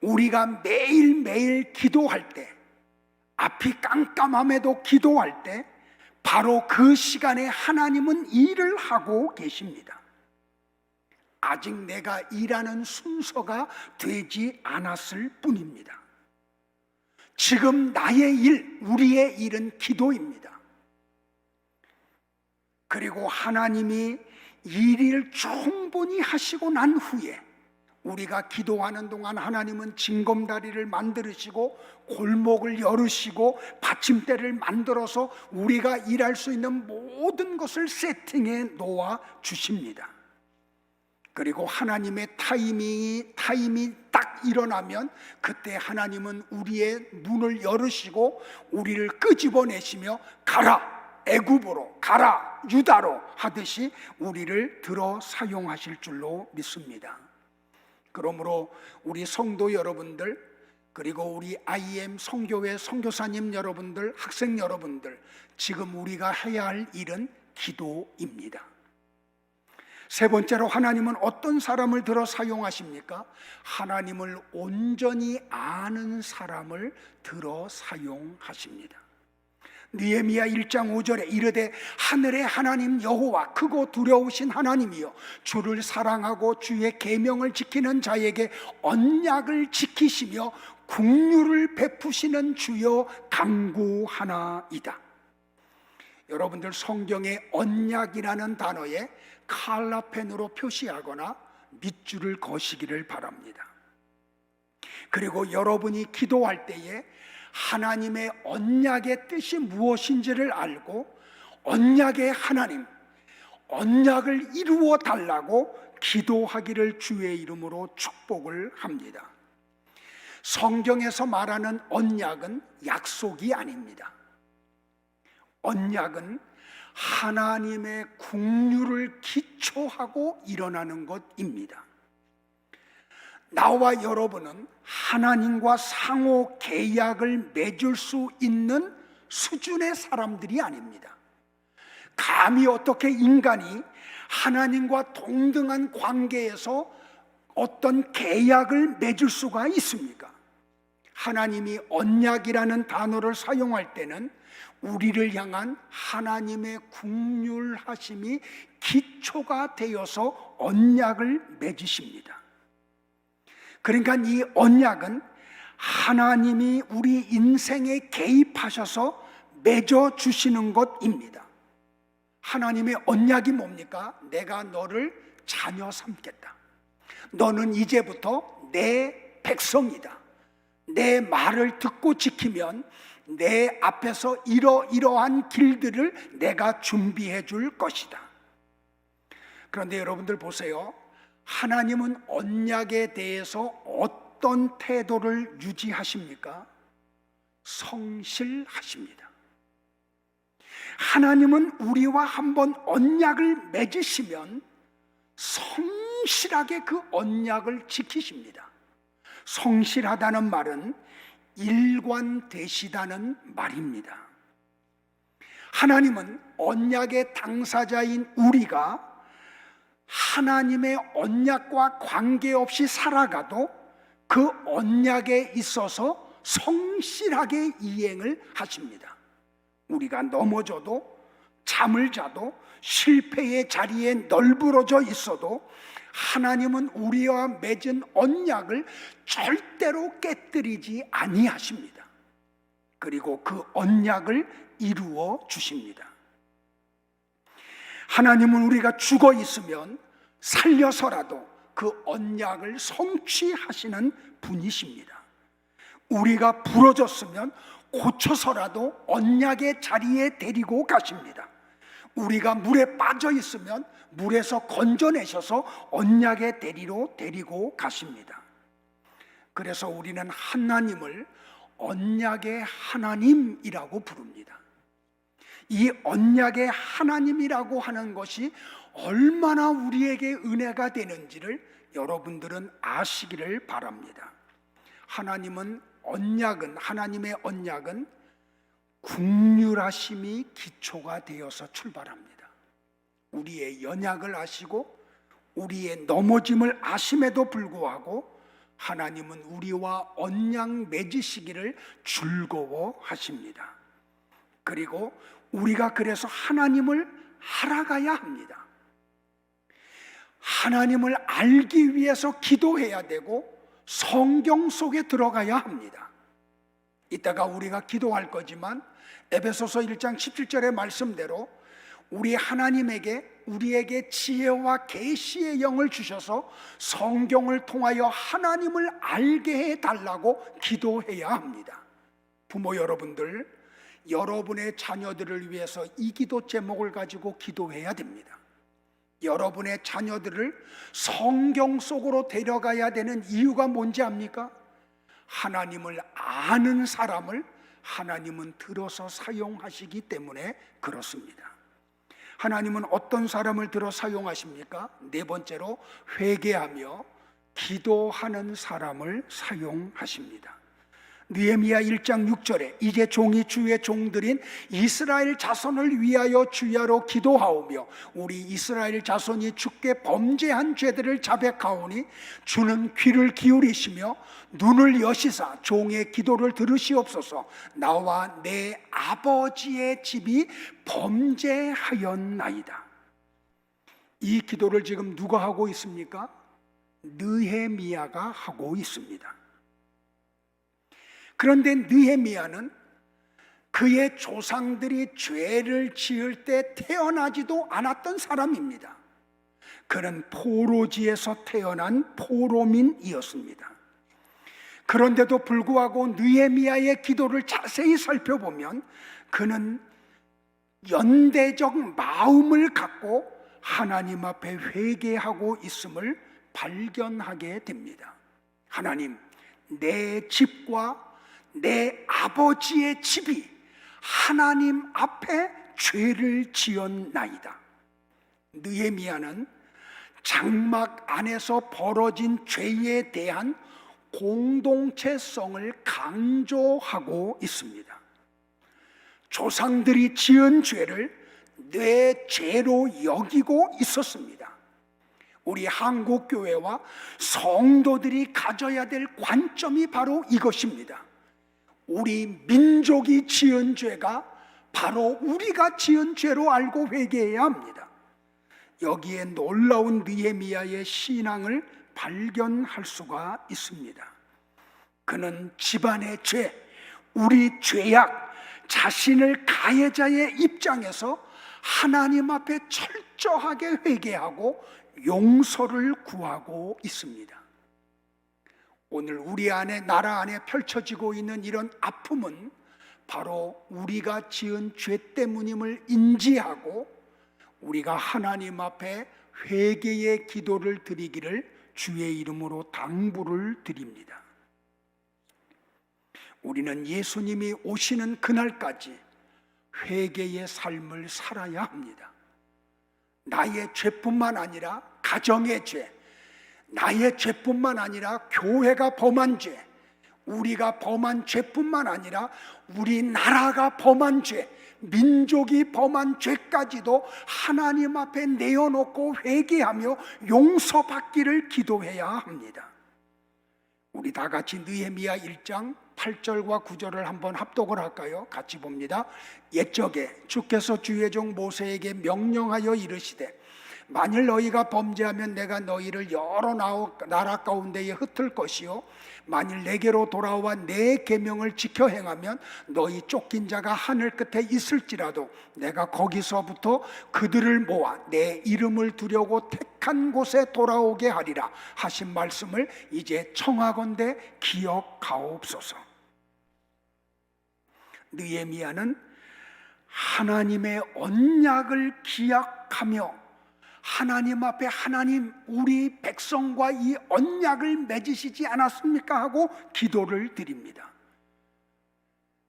우리가 매일매일 기도할 때, 앞이 깜깜함에도 기도할 때 바로 그 시간에 하나님은 일을 하고 계십니다. 아직 내가 일하는 순서가 되지 않았을 뿐입니다. 지금 나의 일, 우리의 일은 기도입니다. 그리고 하나님이 일을 충분히 하시고 난 후에 우리가 기도하는 동안 하나님은 징검다리를 만드시고 골목을 열으시고 받침대를 만들어서 우리가 일할 수 있는 모든 것을 세팅해 놓아 주십니다. 그리고 하나님의 타임이 딱 일어나면 그때 하나님은 우리의 문을 열으시고 우리를 끄집어내시며 가라 애굽으로, 가라 유다로 하듯이 우리를 들어 사용하실 줄로 믿습니다. 그러므로 우리 성도 여러분들, 그리고 우리 IM 성교회 선교사님 여러분들, 학생 여러분들, 지금 우리가 해야 할 일은 기도입니다. 세 번째로 하나님은 어떤 사람을 들어 사용하십니까? 하나님을 온전히 아는 사람을 들어 사용하십니다. 느헤미야 1장 5절에 이르되 하늘의 하나님 여호와 크고 두려우신 하나님이여 주를 사랑하고 주의 계명을 지키는 자에게 언약을 지키시며 긍휼을 베푸시는 주여 간구하나이다. 여러분들 성경에 언약이라는 단어에 칼라펜으로 표시하거나 밑줄을 그으시기를 바랍니다. 그리고 여러분이 기도할 때에 하나님의 언약의 뜻이 무엇인지를 알고 언약의 하나님, 언약을 이루어 달라고 기도하기를 주의 이름으로 축복을 합니다. 성경에서 말하는 언약은 약속이 아닙니다. 언약은 하나님의 긍휼을 기초하고 일어나는 것입니다. 나와 여러분은 하나님과 상호 계약을 맺을 수 있는 수준의 사람들이 아닙니다. 감히 어떻게 인간이 하나님과 동등한 관계에서 어떤 계약을 맺을 수가 있습니까? 하나님이 언약이라는 단어를 사용할 때는 우리를 향한 하나님의 긍휼하심이 기초가 되어서 언약을 맺으십니다. 그러니까 이 언약은 하나님이 우리 인생에 개입하셔서 맺어주시는 것입니다. 하나님의 언약이 뭡니까? 내가 너를 자녀 삼겠다. 너는 이제부터 내 백성이다. 내 말을 듣고 지키면 내 앞에서 이러이러한 길들을 내가 준비해 줄 것이다. 그런데 여러분들 보세요. 하나님은 언약에 대해서 어떤 태도를 유지하십니까? 성실하십니다. 하나님은 우리와 한번 언약을 맺으시면 성실하게 그 언약을 지키십니다. 성실하다는 말은 일관되시다는 말입니다. 하나님은 언약의 당사자인 우리가 하나님의 언약과 관계없이 살아가도 그 언약에 있어서 성실하게 이행을 하십니다. 우리가 넘어져도 잠을 자도 실패의 자리에 널브러져 있어도 하나님은 우리와 맺은 언약을 절대로 깨뜨리지 아니하십니다. 그리고 그 언약을 이루어 주십니다. 하나님은 우리가 죽어 있으면 살려서라도 그 언약을 성취하시는 분이십니다. 우리가 부러졌으면 고쳐서라도 언약의 자리에 데리고 가십니다. 우리가 물에 빠져 있으면 물에서 건져내셔서 언약의 대리로 데리고 가십니다. 그래서 우리는 하나님을 언약의 하나님이라고 부릅니다. 이 언약의 하나님이라고 하는 것이 얼마나 우리에게 은혜가 되는지를 여러분들은 아시기를 바랍니다. 하나님의 언약은 긍휼하심이 기초가 되어서 출발합니다. 우리의 연약을 아시고 우리의 넘어짐을 아심에도 불구하고 하나님은 우리와 언약 맺으시기를 즐거워하십니다. 그리고 우리가 그래서 하나님을 알아가야 합니다. 하나님을 알기 위해서 기도해야 되고 성경 속에 들어가야 합니다. 이따가 우리가 기도할 거지만 에베소서 1장 17절의 말씀대로 우리 하나님에게 우리에게 지혜와 계시의 영을 주셔서 성경을 통하여 하나님을 알게 해달라고 기도해야 합니다. 부모 여러분들, 여러분의 자녀들을 위해서 이 기도 제목을 가지고 기도해야 됩니다. 여러분의 자녀들을 성경 속으로 데려가야 되는 이유가 뭔지 압니까? 하나님을 아는 사람을 하나님은 들어서 사용하시기 때문에 그렇습니다. 하나님은 어떤 사람을 들어 사용하십니까? 네 번째로 회개하며 기도하는 사람을 사용하십니다. 느헤미야 1장 6절에 이제 종이 주의 종들인 이스라엘 자손을 위하여 주야로 기도하오며 우리 이스라엘 자손이 주께 범죄한 죄들을 자백하오니 주는 귀를 기울이시며 눈을 여시사 종의 기도를 들으시옵소서. 나와 내 아버지의 집이 범죄하였나이다. 이 기도를 지금 누가 하고 있습니까? 느헤미야가 하고 있습니다. 그런데 느헤미야는 그의 조상들이 죄를 지을 때 태어나지도 않았던 사람입니다. 그는 포로지에서 태어난 포로민이었습니다. 그런데도 불구하고 느헤미야의 기도를 자세히 살펴보면 그는 연대적 마음을 갖고 하나님 앞에 회개하고 있음을 발견하게 됩니다. 하나님, 내 집과 내 아버지의 집이 하나님 앞에 죄를 지었나이다. 느헤미야는 장막 안에서 벌어진 죄에 대한 공동체성을 강조하고 있습니다. 조상들이 지은 죄를 내 죄로 여기고 있었습니다. 우리 한국교회와 성도들이 가져야 될 관점이 바로 이것입니다. 우리 민족이 지은 죄가 바로 우리가 지은 죄로 알고 회개해야 합니다. 여기에 놀라운 느헤미야의 신앙을 발견할 수가 있습니다. 그는 집안의 죄, 우리 죄악, 자신을 가해자의 입장에서 하나님 앞에 철저하게 회개하고 용서를 구하고 있습니다. 오늘 우리 안에, 나라 안에 펼쳐지고 있는 이런 아픔은 바로 우리가 지은 죄 때문임을 인지하고 우리가 하나님 앞에 회개의 기도를 드리기를 주의 이름으로 당부를 드립니다. 우리는 예수님이 오시는 그날까지 회개의 삶을 살아야 합니다. 나의 죄뿐만 아니라 가정의 죄, 나의 죄뿐만 아니라 교회가 범한 죄, 우리가 범한 죄뿐만 아니라 우리나라가 범한 죄, 민족이 범한 죄까지도 하나님 앞에 내어놓고 회개하며 용서받기를 기도해야 합니다. 우리 다 같이 느헤미야 1장 8절과 9절을 한번 합독을 할까요? 같이 봅니다. 옛적에 주께서 주의 종 모세에게 명령하여 이르시되 만일 너희가 범죄하면 내가 너희를 여러 나라 가운데에 흩을 것이요 만일 내게로 돌아와 내 계명을 지켜 행하면 너희 쫓긴 자가 하늘 끝에 있을지라도 내가 거기서부터 그들을 모아 내 이름을 두려고 택한 곳에 돌아오게 하리라 하신 말씀을 이제 청하건대 기억하옵소서. 느헤미야는 하나님의 언약을 기약하며 하나님 앞에 하나님 우리 백성과 이 언약을 맺으시지 않았습니까? 하고 기도를 드립니다.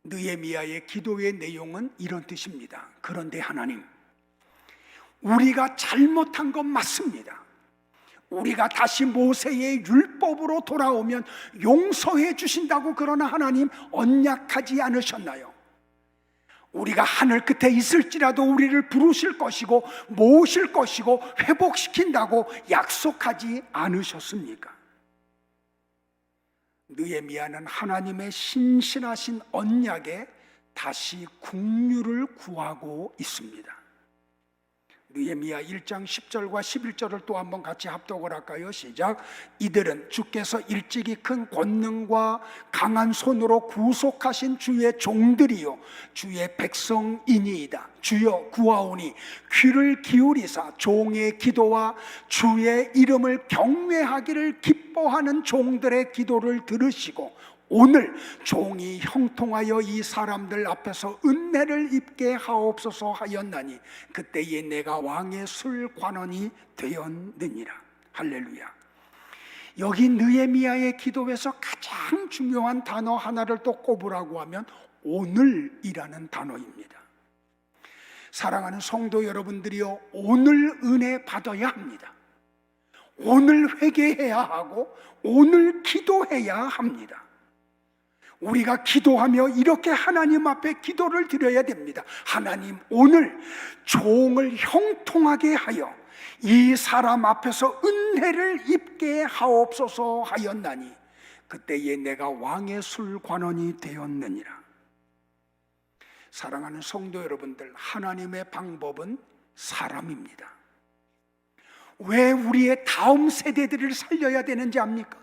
느헤미야의 기도의 내용은 이런 뜻입니다. 그런데 하나님, 우리가 잘못한 건 맞습니다. 우리가 다시 모세의 율법으로 돌아오면 용서해 주신다고 그러나 하나님 언약하지 않으셨나요? 우리가 하늘 끝에 있을지라도 우리를 부르실 것이고 모으실 것이고 회복시킨다고 약속하지 않으셨습니까? 느헤미야는 하나님의 신실하신 언약에 다시 긍휼을 구하고 있습니다. 느헤미야 1장 10절과 11절을 또 한번 같이 합독을 할까요? 시작. 이들은 주께서 일찍이 큰 권능과 강한 손으로 구속하신 주의 종들이요 주의 백성이니이다. 주여 구하오니 귀를 기울이사 종의 기도와 주의 이름을 경외하기를 기뻐하는 종들의 기도를 들으시고 오늘 종이 형통하여 이 사람들 앞에서 은혜를 입게 하옵소서 하였나니 그때에 내가 왕의 술관원이 되었느니라. 할렐루야. 여기 느헤미야의 기도에서 가장 중요한 단어 하나를 또 꼽으라고 하면 오늘이라는 단어입니다. 사랑하는 성도 여러분들이요, 오늘 은혜 받아야 합니다. 오늘 회개해야 하고 오늘 기도해야 합니다. 우리가 기도하며 이렇게 하나님 앞에 기도를 드려야 됩니다. 하나님, 오늘 종을 형통하게 하여 이 사람 앞에서 은혜를 입게 하옵소서 하였나니 그때에 내가 왕의 술관원이 되었느니라. 사랑하는 성도 여러분들, 하나님의 방법은 사람입니다. 왜 우리의 다음 세대들을 살려야 되는지 압니까?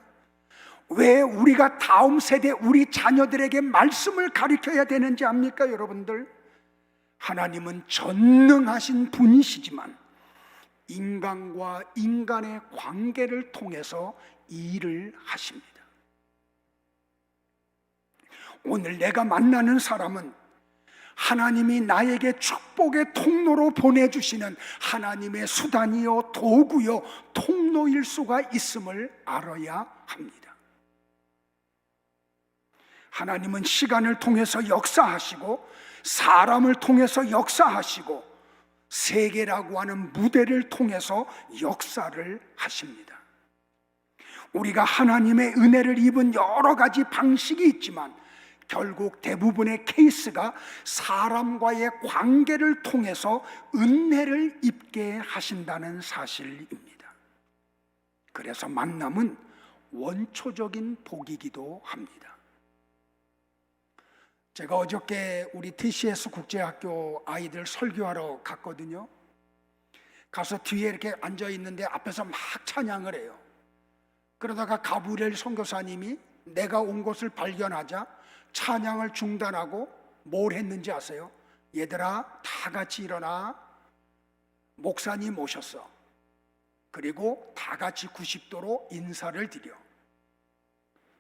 왜 우리가 다음 세대 우리 자녀들에게 말씀을 가르쳐야 되는지 압니까? 여러분들, 하나님은 전능하신 분이시지만 인간과 인간의 관계를 통해서 일을 하십니다. 오늘 내가 만나는 사람은 하나님이 나에게 축복의 통로로 보내주시는 하나님의 수단이요 도구요 통로일 수가 있음을 알아야 합니다. 하나님은 시간을 통해서 역사하시고 사람을 통해서 역사하시고 세계라고 하는 무대를 통해서 역사를 하십니다. 우리가 하나님의 은혜를 입은 여러 가지 방식이 있지만 결국 대부분의 케이스가 사람과의 관계를 통해서 은혜를 입게 하신다는 사실입니다. 그래서 만남은 원초적인 복이기도 합니다. 제가 어저께 우리 TCS 국제학교 아이들 설교하러 갔거든요. 가서 뒤에 이렇게 앉아 있는데 앞에서 막 찬양을 해요. 그러다가 가브리엘 선교사님이 내가 온 곳을 발견하자 찬양을 중단하고 뭘 했는지 아세요? 얘들아, 다 같이 일어나. 목사님 오셨어. 그리고 다 같이 90도로 인사를 드려.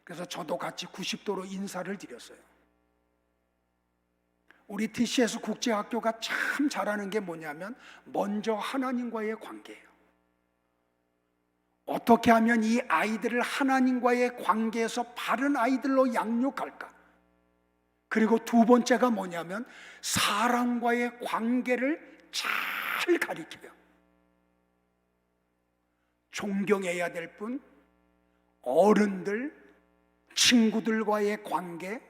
그래서 저도 같이 90도로 인사를 드렸어요. 우리 TCS 국제학교가 참 잘하는 게 뭐냐면 먼저 하나님과의 관계예요. 어떻게 하면 이 아이들을 하나님과의 관계에서 바른 아이들로 양육할까? 그리고 두 번째가 뭐냐면 사람과의 관계를 잘 가리켜요. 존경해야 될 분, 어른들, 친구들과의 관계,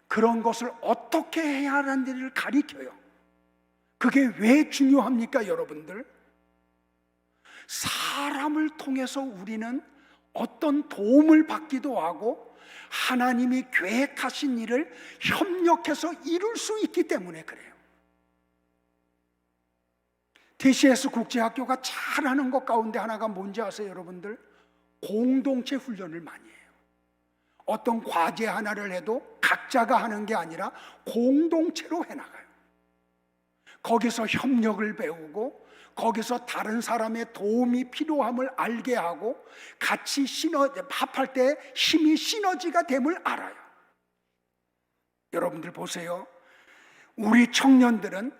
그런 것을 어떻게 해야 하는지를 가리켜요. 그게 왜 중요합니까, 여러분들? 사람을 통해서 우리는 어떤 도움을 받기도 하고 하나님이 계획하신 일을 협력해서 이룰 수 있기 때문에 그래요. TCS 국제학교가 잘하는 것 가운데 하나가 뭔지 아세요, 여러분들? 공동체 훈련을 많이 해요. 어떤 과제 하나를 해도 각자가 하는 게 아니라 공동체로 해나가요. 거기서 협력을 배우고 거기서 다른 사람의 도움이 필요함을 알게 하고 같이 합할 때 힘이 시너지가 됨을 알아요. 여러분들 보세요. 우리 청년들은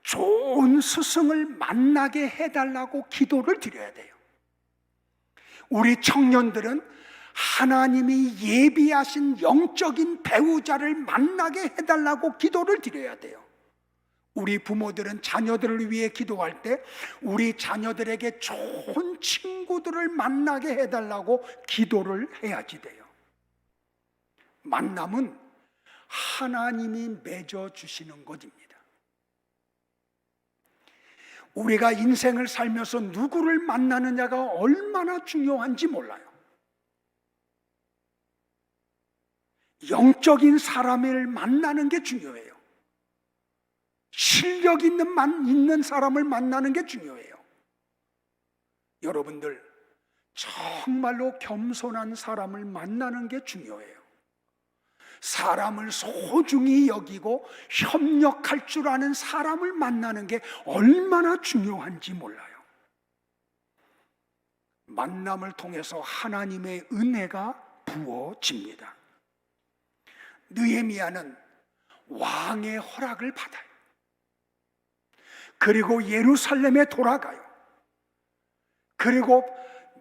좋은 스승을 만나게 해달라고 기도를 드려야 돼요. 우리 청년들은 하나님이 예비하신 영적인 배우자를 만나게 해달라고 기도를 드려야 돼요. 우리 부모들은 자녀들을 위해 기도할 때 우리 자녀들에게 좋은 친구들을 만나게 해달라고 기도를 해야지 돼요. 만남은 하나님이 맺어주시는 것입니다. 우리가 인생을 살면서 누구를 만나느냐가 얼마나 중요한지 몰라요. 영적인 사람을 만나는 게 중요해요. 실력 있는 사람을 만나는 게 중요해요. 여러분들, 정말로 겸손한 사람을 만나는 게 중요해요. 사람을 소중히 여기고 협력할 줄 아는 사람을 만나는 게 얼마나 중요한지 몰라요. 만남을 통해서 하나님의 은혜가 부어집니다. 느헤미야는 왕의 허락을 받아요. 그리고 예루살렘에 돌아가요. 그리고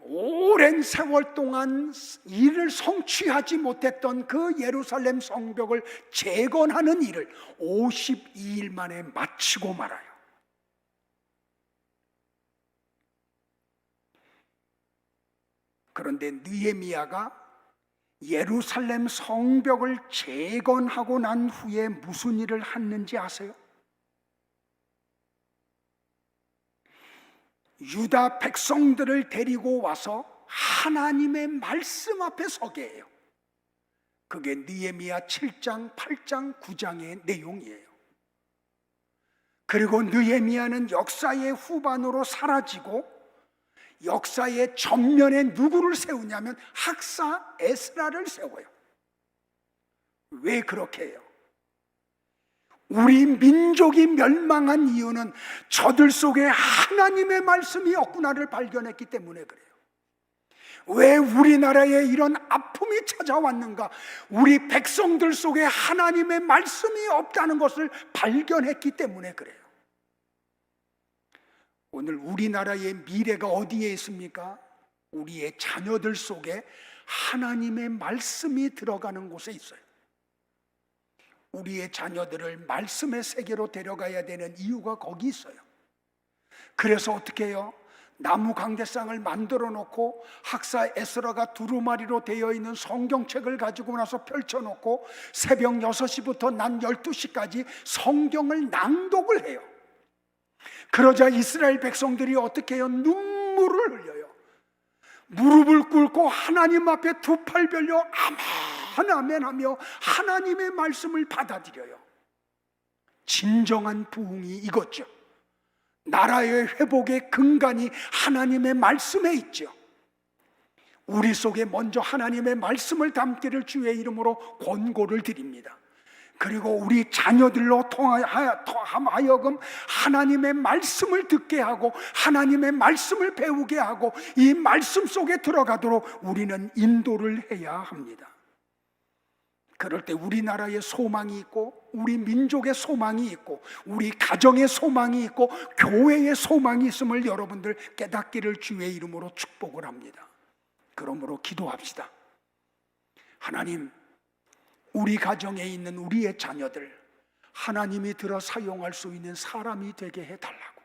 오랜 세월 동안 일을 성취하지 못했던 그 예루살렘 성벽을 재건하는 일을 52일 만에 마치고 말아요. 그런데 느헤미야가 예루살렘 성벽을 재건하고 난 후에 무슨 일을 했는지 아세요? 유다 백성들을 데리고 와서 하나님의 말씀 앞에 서게 해요. 그게 느헤미야 7장, 8장, 9장의 내용이에요. 그리고 느헤미야는 역사의 후반으로 사라지고 역사의 전면에 누구를 세우냐면 학사 에스라를 세워요. 왜 그렇게 해요? 우리 민족이 멸망한 이유는 저들 속에 하나님의 말씀이 없구나를 발견했기 때문에 그래요. 왜 우리나라에 이런 아픔이 찾아왔는가? 우리 백성들 속에 하나님의 말씀이 없다는 것을 발견했기 때문에 그래요. 오늘 우리나라의 미래가 어디에 있습니까? 우리의 자녀들 속에 하나님의 말씀이 들어가는 곳에 있어요. 우리의 자녀들을 말씀의 세계로 데려가야 되는 이유가 거기 있어요. 그래서 어떻게 해요? 나무 강대상을 만들어 놓고 학사 에스라가 두루마리로 되어 있는 성경책을 가지고 나서 펼쳐놓고 새벽 6시부터 낮 12시까지 성경을 낭독을 해요. 그러자 이스라엘 백성들이 어떻게 해요? 눈물을 흘려요. 무릎을 꿇고 하나님 앞에 두 팔 벌려 아멘 아멘 하며 하나님의 말씀을 받아들여요. 진정한 부흥이 이거죠. 나라의 회복의 근간이 하나님의 말씀에 있죠. 우리 속에 먼저 하나님의 말씀을 담기를 주의 이름으로 권고를 드립니다. 그리고 우리 자녀들로 통하여금 하나님의 말씀을 듣게 하고 하나님의 말씀을 배우게 하고 이 말씀 속에 들어가도록 우리는 인도를 해야 합니다. 그럴 때 우리나라의 소망이 있고 우리 민족의 소망이 있고 우리 가정의 소망이 있고 교회의 소망이 있음을 여러분들 깨닫기를 주의 이름으로 축복을 합니다. 그러므로 기도합시다. 하나님, 우리 가정에 있는 우리의 자녀들 하나님이 들어 사용할 수 있는 사람이 되게 해달라고.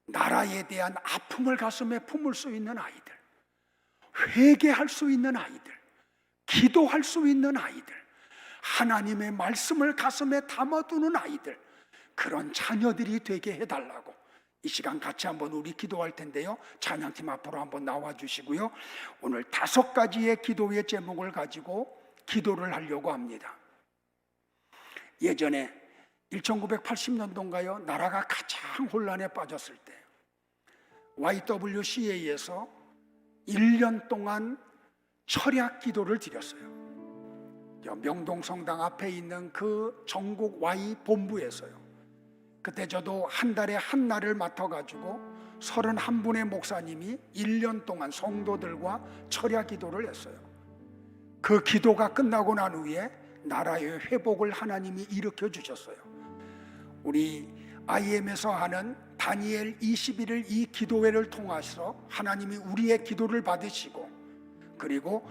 나라에 대한 아픔을 가슴에 품을 수 있는 아이들, 회개할 수 있는 아이들, 기도할 수 있는 아이들, 하나님의 말씀을 가슴에 담아두는 아이들, 그런 자녀들이 되게 해달라고 이 시간 같이 한번 우리 기도할 텐데요. 찬양팀 앞으로 한번 나와주시고요. 오늘 5가지의 기도의 제목을 가지고 기도를 하려고 합니다. 예전에 1980년도인가요? 나라가 가장 혼란에 빠졌을 때 YWCA에서 1년 동안 철야 기도를 드렸어요. 명동성당 앞에 있는 그 전국 Y 본부에서요. 그때 저도 한 달에 한 날을 맡아가지고 31분의 목사님이 1년 동안 성도들과 철야 기도를 했어요. 그 기도가 끝나고 난 후에 나라의 회복을 하나님이 일으켜 주셨어요. 우리 IM에서 하는 다니엘 21일 이 기도회를 통해서 하나님이 우리의 기도를 받으시고 그리고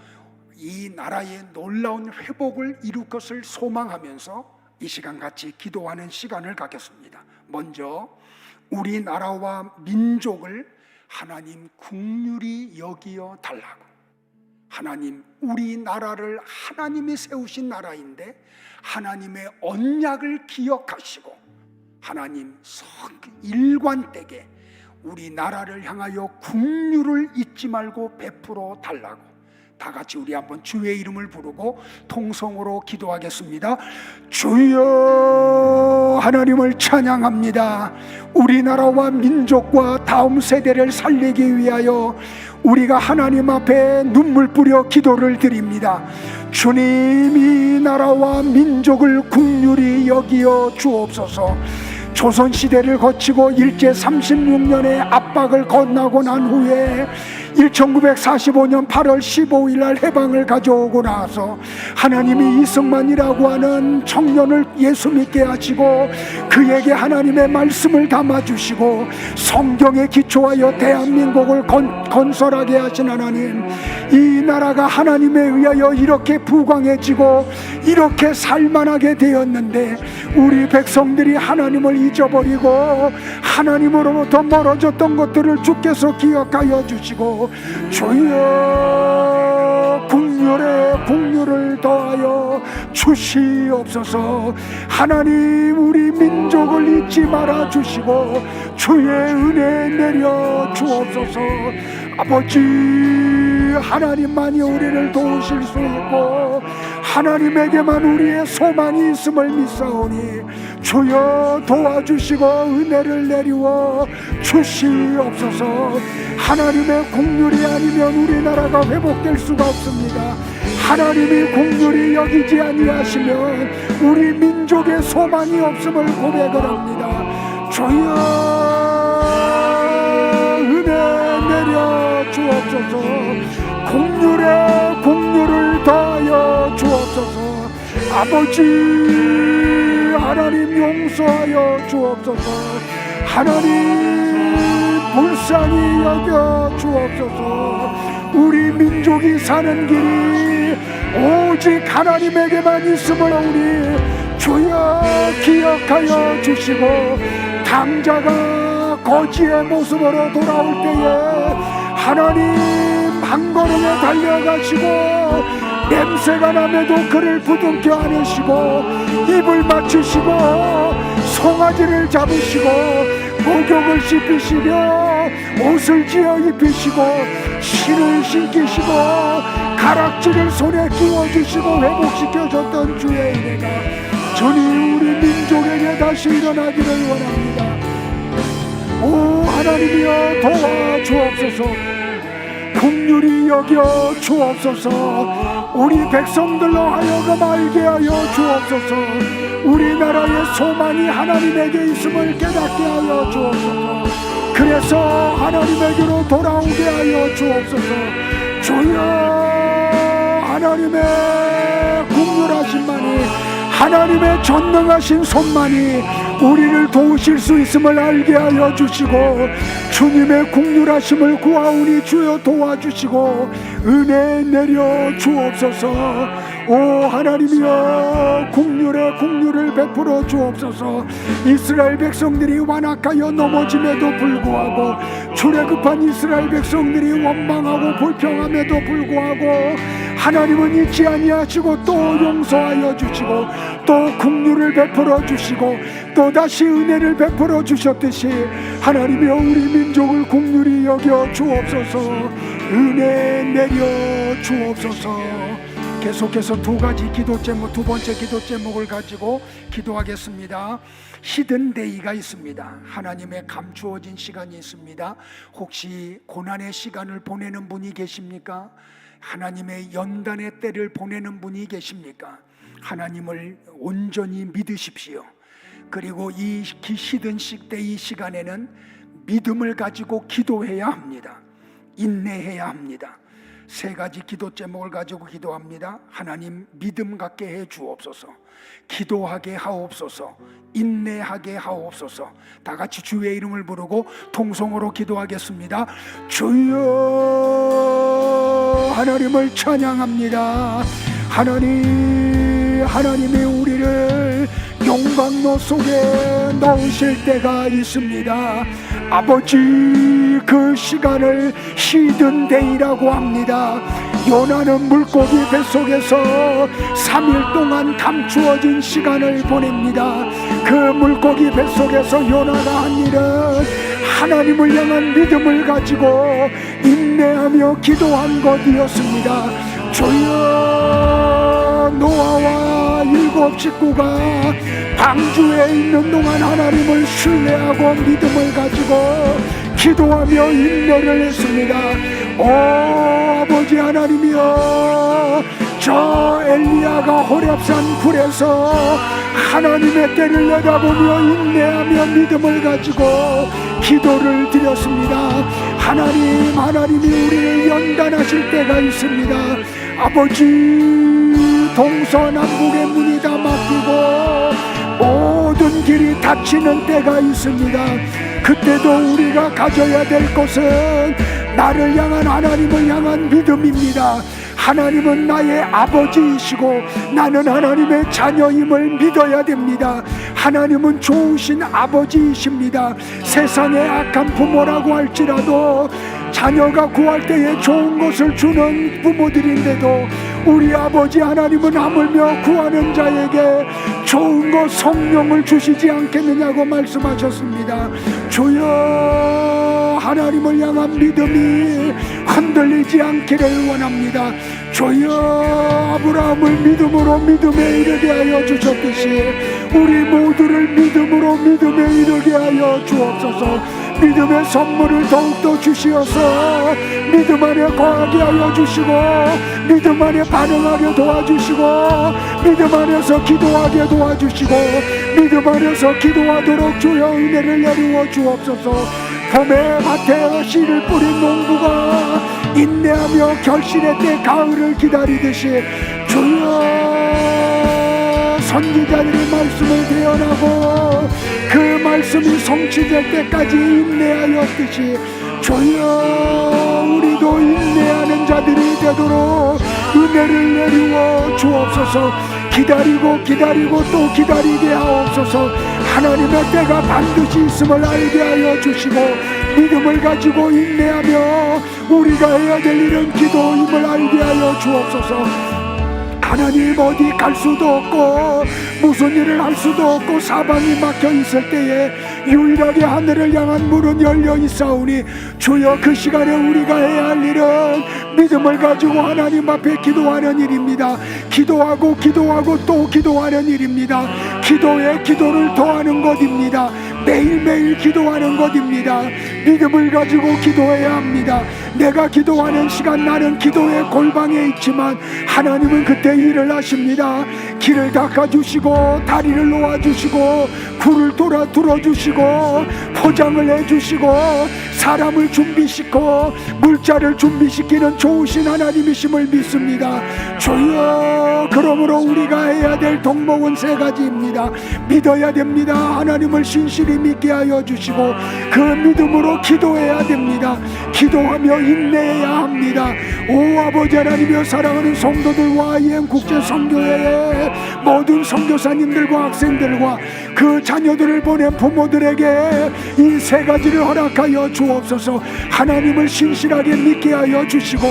이 나라의 놀라운 회복을 이룰 것을 소망하면서 이 시간 같이 기도하는 시간을 갖겠습니다. 먼저 우리나라와 민족을 하나님 긍휼히 여기어 달라고. 하나님, 우리나라를 하나님이 세우신 나라인데 하나님의 언약을 기억하시고 하나님 일관되게 우리나라를 향하여 긍휼을 잊지 말고 베풀어 달라고. 다 같이 우리 한번 주의 이름을 부르고 통성으로 기도하겠습니다. 주여, 하나님을 찬양합니다. 우리나라와 민족과 다음 세대를 살리기 위하여 우리가 하나님 앞에 눈물 뿌려 기도를 드립니다. 주님, 이 나라와 민족을 긍휼히 여기어 주옵소서. 조선시대를 거치고 일제 36년의 압박을 건너고 난 후에 1945년 8월 15일 날 해방을 가져오고 나서 하나님이 이승만이라고 하는 청년을 예수 믿게 하시고 그에게 하나님의 말씀을 담아주시고 성경에 기초하여 대한민국을 건설하게 하신 하나님, 이 나라가 하나님에 의하여 이렇게 부강해지고 이렇게 살만하게 되었는데 우리 백성들이 하나님을 잊어버리고 하나님으로부터 멀어졌던 것들을 주께서 기억하여 주시고 주여, 긍휼을 더하여 주시옵소서. 하나님, 우리 민족을 잊지 말아 주시고 주의 은혜 내려 주옵소서. 아버지, 하나님만이 우리를 도우실 수 있고 하나님에게만 우리의 소망이 있음을 믿사오니 주여 도와주시고 은혜를 내리워 주시옵소서. 하나님의 긍휼이 아니면 우리나라가 회복될 수가 없습니다. 하나님이 긍휼히 여기지 아니하시면 우리 민족의 소망이 없음을 고백을 합니다. 주여, 은혜 내려 주옵소서. 긍휼을 더하여 주옵소서. 아버지, 하나님 용서하여 주옵소서. 하나님 불쌍히 여겨 주옵소서. 우리 민족이 사는 길이 오직 하나님에게만 있음을 우리 주여 기억하여 주시고 당자가 거지의 모습으로 돌아올 때에 하나님 한 걸음에 달려가시고 냄새가 남에도 그를 부둥켜 안으시고 입을 맞추시고 송아지를 잡으시고 목욕을 씹히시며 옷을 지어 입히시고 실을 신기시고 가락지를 손에 끼워주시고 회복시켜줬던 주의 은혜가 전이 우리 민족에게 다시 일어나기를 원합니다. 오 하나님이여 도와주옵소서. 긍휼히 여겨 주옵소서. 우리 백성들로 하여금 알게 하여 주옵소서. 우리나라의 소망이 하나님에게 있음을 깨닫게 하여 주옵소서. 그래서 하나님에게로 돌아오게 하여 주옵소서. 주여 하나님의 긍휼하심만이 하나님의 전능하신 손만이 우리를 도우실 수 있음을 알게 하여 주시고 주님의 긍휼하심을 구하오니 주여 도와주시고 은혜 내려 주옵소서. 오 하나님이여 긍휼을 베풀어 주옵소서. 이스라엘 백성들이 완악하여 넘어짐에도 불구하고 출애굽한 이스라엘 백성들이 원망하고 불평함에도 불구하고 하나님은 잊지 아니하시고 또 용서하여 주시고 또 긍휼을 베풀어 주시고 또다시 은혜를 베풀어 주셨듯이 하나님이여 우리 민족을 긍휼히 여겨 주옵소서. 은혜 내려 주옵소서. 계속해서 두 가지 기도 제목, 두 번째 기도 제목을 가지고 기도하겠습니다. 히든데이가 있습니다. 하나님의 감추어진 시간이 있습니다. 혹시 고난의 시간을 보내는 분이 계십니까? 하나님의 연단의 때를 보내는 분이 계십니까? 하나님을 온전히 믿으십시오. 그리고 이 히든식 때 이 시간에는 믿음을 가지고 기도해야 합니다. 인내해야 합니다. 세 가지 기도 제목을 가지고 기도합니다. 하나님 믿음 갖게 해 주옵소서. 기도하게 하옵소서. 인내하게 하옵소서. 다 같이 주의 이름을 부르고 통성으로 기도하겠습니다. 주여 하나님을 찬양합니다. 하나님이 우리를 용광로 속에 넣으실 때가 있습니다. 아버지 그 시간을 히든데이라고 합니다. 요나는 물고기 뱃속에서 3일 동안 감추어진 시간을 보냅니다. 그 물고기 뱃속에서 요나가 한 일은 하나님을 향한 믿음을 가지고 인내하며 기도한 것이었습니다. 주여 노아와 7 식구가 방주에 있는 동안 하나님을 신뢰하고 믿음을 가지고 기도하며 인내를 했습니다. 오 아버지 하나님이여 저 엘리야가 호렙산 굴에서 하나님의 때를 내다보며 인내하며 믿음을 가지고 기도를 드렸습니다. 하나님이 우리를 연단하실 때가 있습니다. 아버지 동서남북의 문이 다 막히고 모든 길이 닫히는 때가 있습니다. 그때도 우리가 가져야 될 것은 나를 향한 하나님을 향한 믿음입니다. 하나님은 나의 아버지이시고 나는 하나님의 자녀임을 믿어야 됩니다. 하나님은 좋으신 아버지이십니다. 세상의 악한 부모라고 할지라도 자녀가 구할 때에 좋은 것을 주는 부모들인데도 우리 아버지 하나님은 하물며 구하는 자에게 좋은 것 성령을 주시지 않겠느냐고 말씀하셨습니다. 주여 하나님을 향한 믿음이 흔들리지 않기를 원합니다. 주여 아브라함을 믿음으로 믿음에 이르게 하여 주셨듯이 우리 모두를 믿음으로 믿음에 이르게 하여 주옵소서. 믿음의 선물을 더욱더 주시어서 믿음 안에 거하게 하여 주시고 믿음 안에 반응하게 도와주시고 믿음 안에서 기도하게 도와주시고 믿음 안에서 기도하도록 주여 은혜를 내리워 주옵소서. 봄에 밭에 씨를 뿌린 농부가 인내하며 결실의 때 가을을 기다리듯이 주여 선지자들의 말씀을 대언하고 그 말씀이 성취될 때까지 인내하였듯이 주여 우리도 인내하는 자들이 되도록 은혜를 내리워 주옵소서. 기다리고 또 기다리게 하옵소서. 하나님의 때가 반드시 있음을 알게 하여 주시고 믿음을 가지고 인내하며 우리가 해야 될 일은 기도임을 알게 하여 주옵소서. 하나님, 어디 갈 수도 없고 무슨 일을 할 수도 없고 사방이 막혀 있을 때에 유일하게 하늘을 향한 문은 열려 있사오니 주여, 그 시간에 우리가 해야 할 일은 믿음을 가지고 하나님 앞에 기도하는 일입니다. 기도하고 또 기도하는 일입니다. 기도에 기도를 더하는 것입니다. 매일매일 기도하는 것입니다. 믿음을 가지고 기도해야 합니다. 내가 기도하는 시간 나는 기도의 골방에 있지만 하나님은 그때 일을 하십니다. 길을 닦아주시고 다리를 놓아주시고 굴을 돌아 들어주시고 포장을 해주시고 사람을 준비시키고 물자를 준비시키는 좋으신 하나님이심을 믿습니다. 주여, 그러므로 우리가 해야 될 덕목은 세 가지입니다. 믿어야 됩니다. 하나님을 신실히 믿게 하여 주시고 그 믿음으로 기도해야 됩니다. 기도하며 인내해야 합니다. 오 아버지 하나님이여, 사랑하는 성도들과 IM 국제 선교회의 모든 선교사님들과 학생들과 그 자녀들을 보낸 부모들에게 이 세 가지를 허락하여 주옵소서. 하나님을 신실하게 믿게 하여 주시고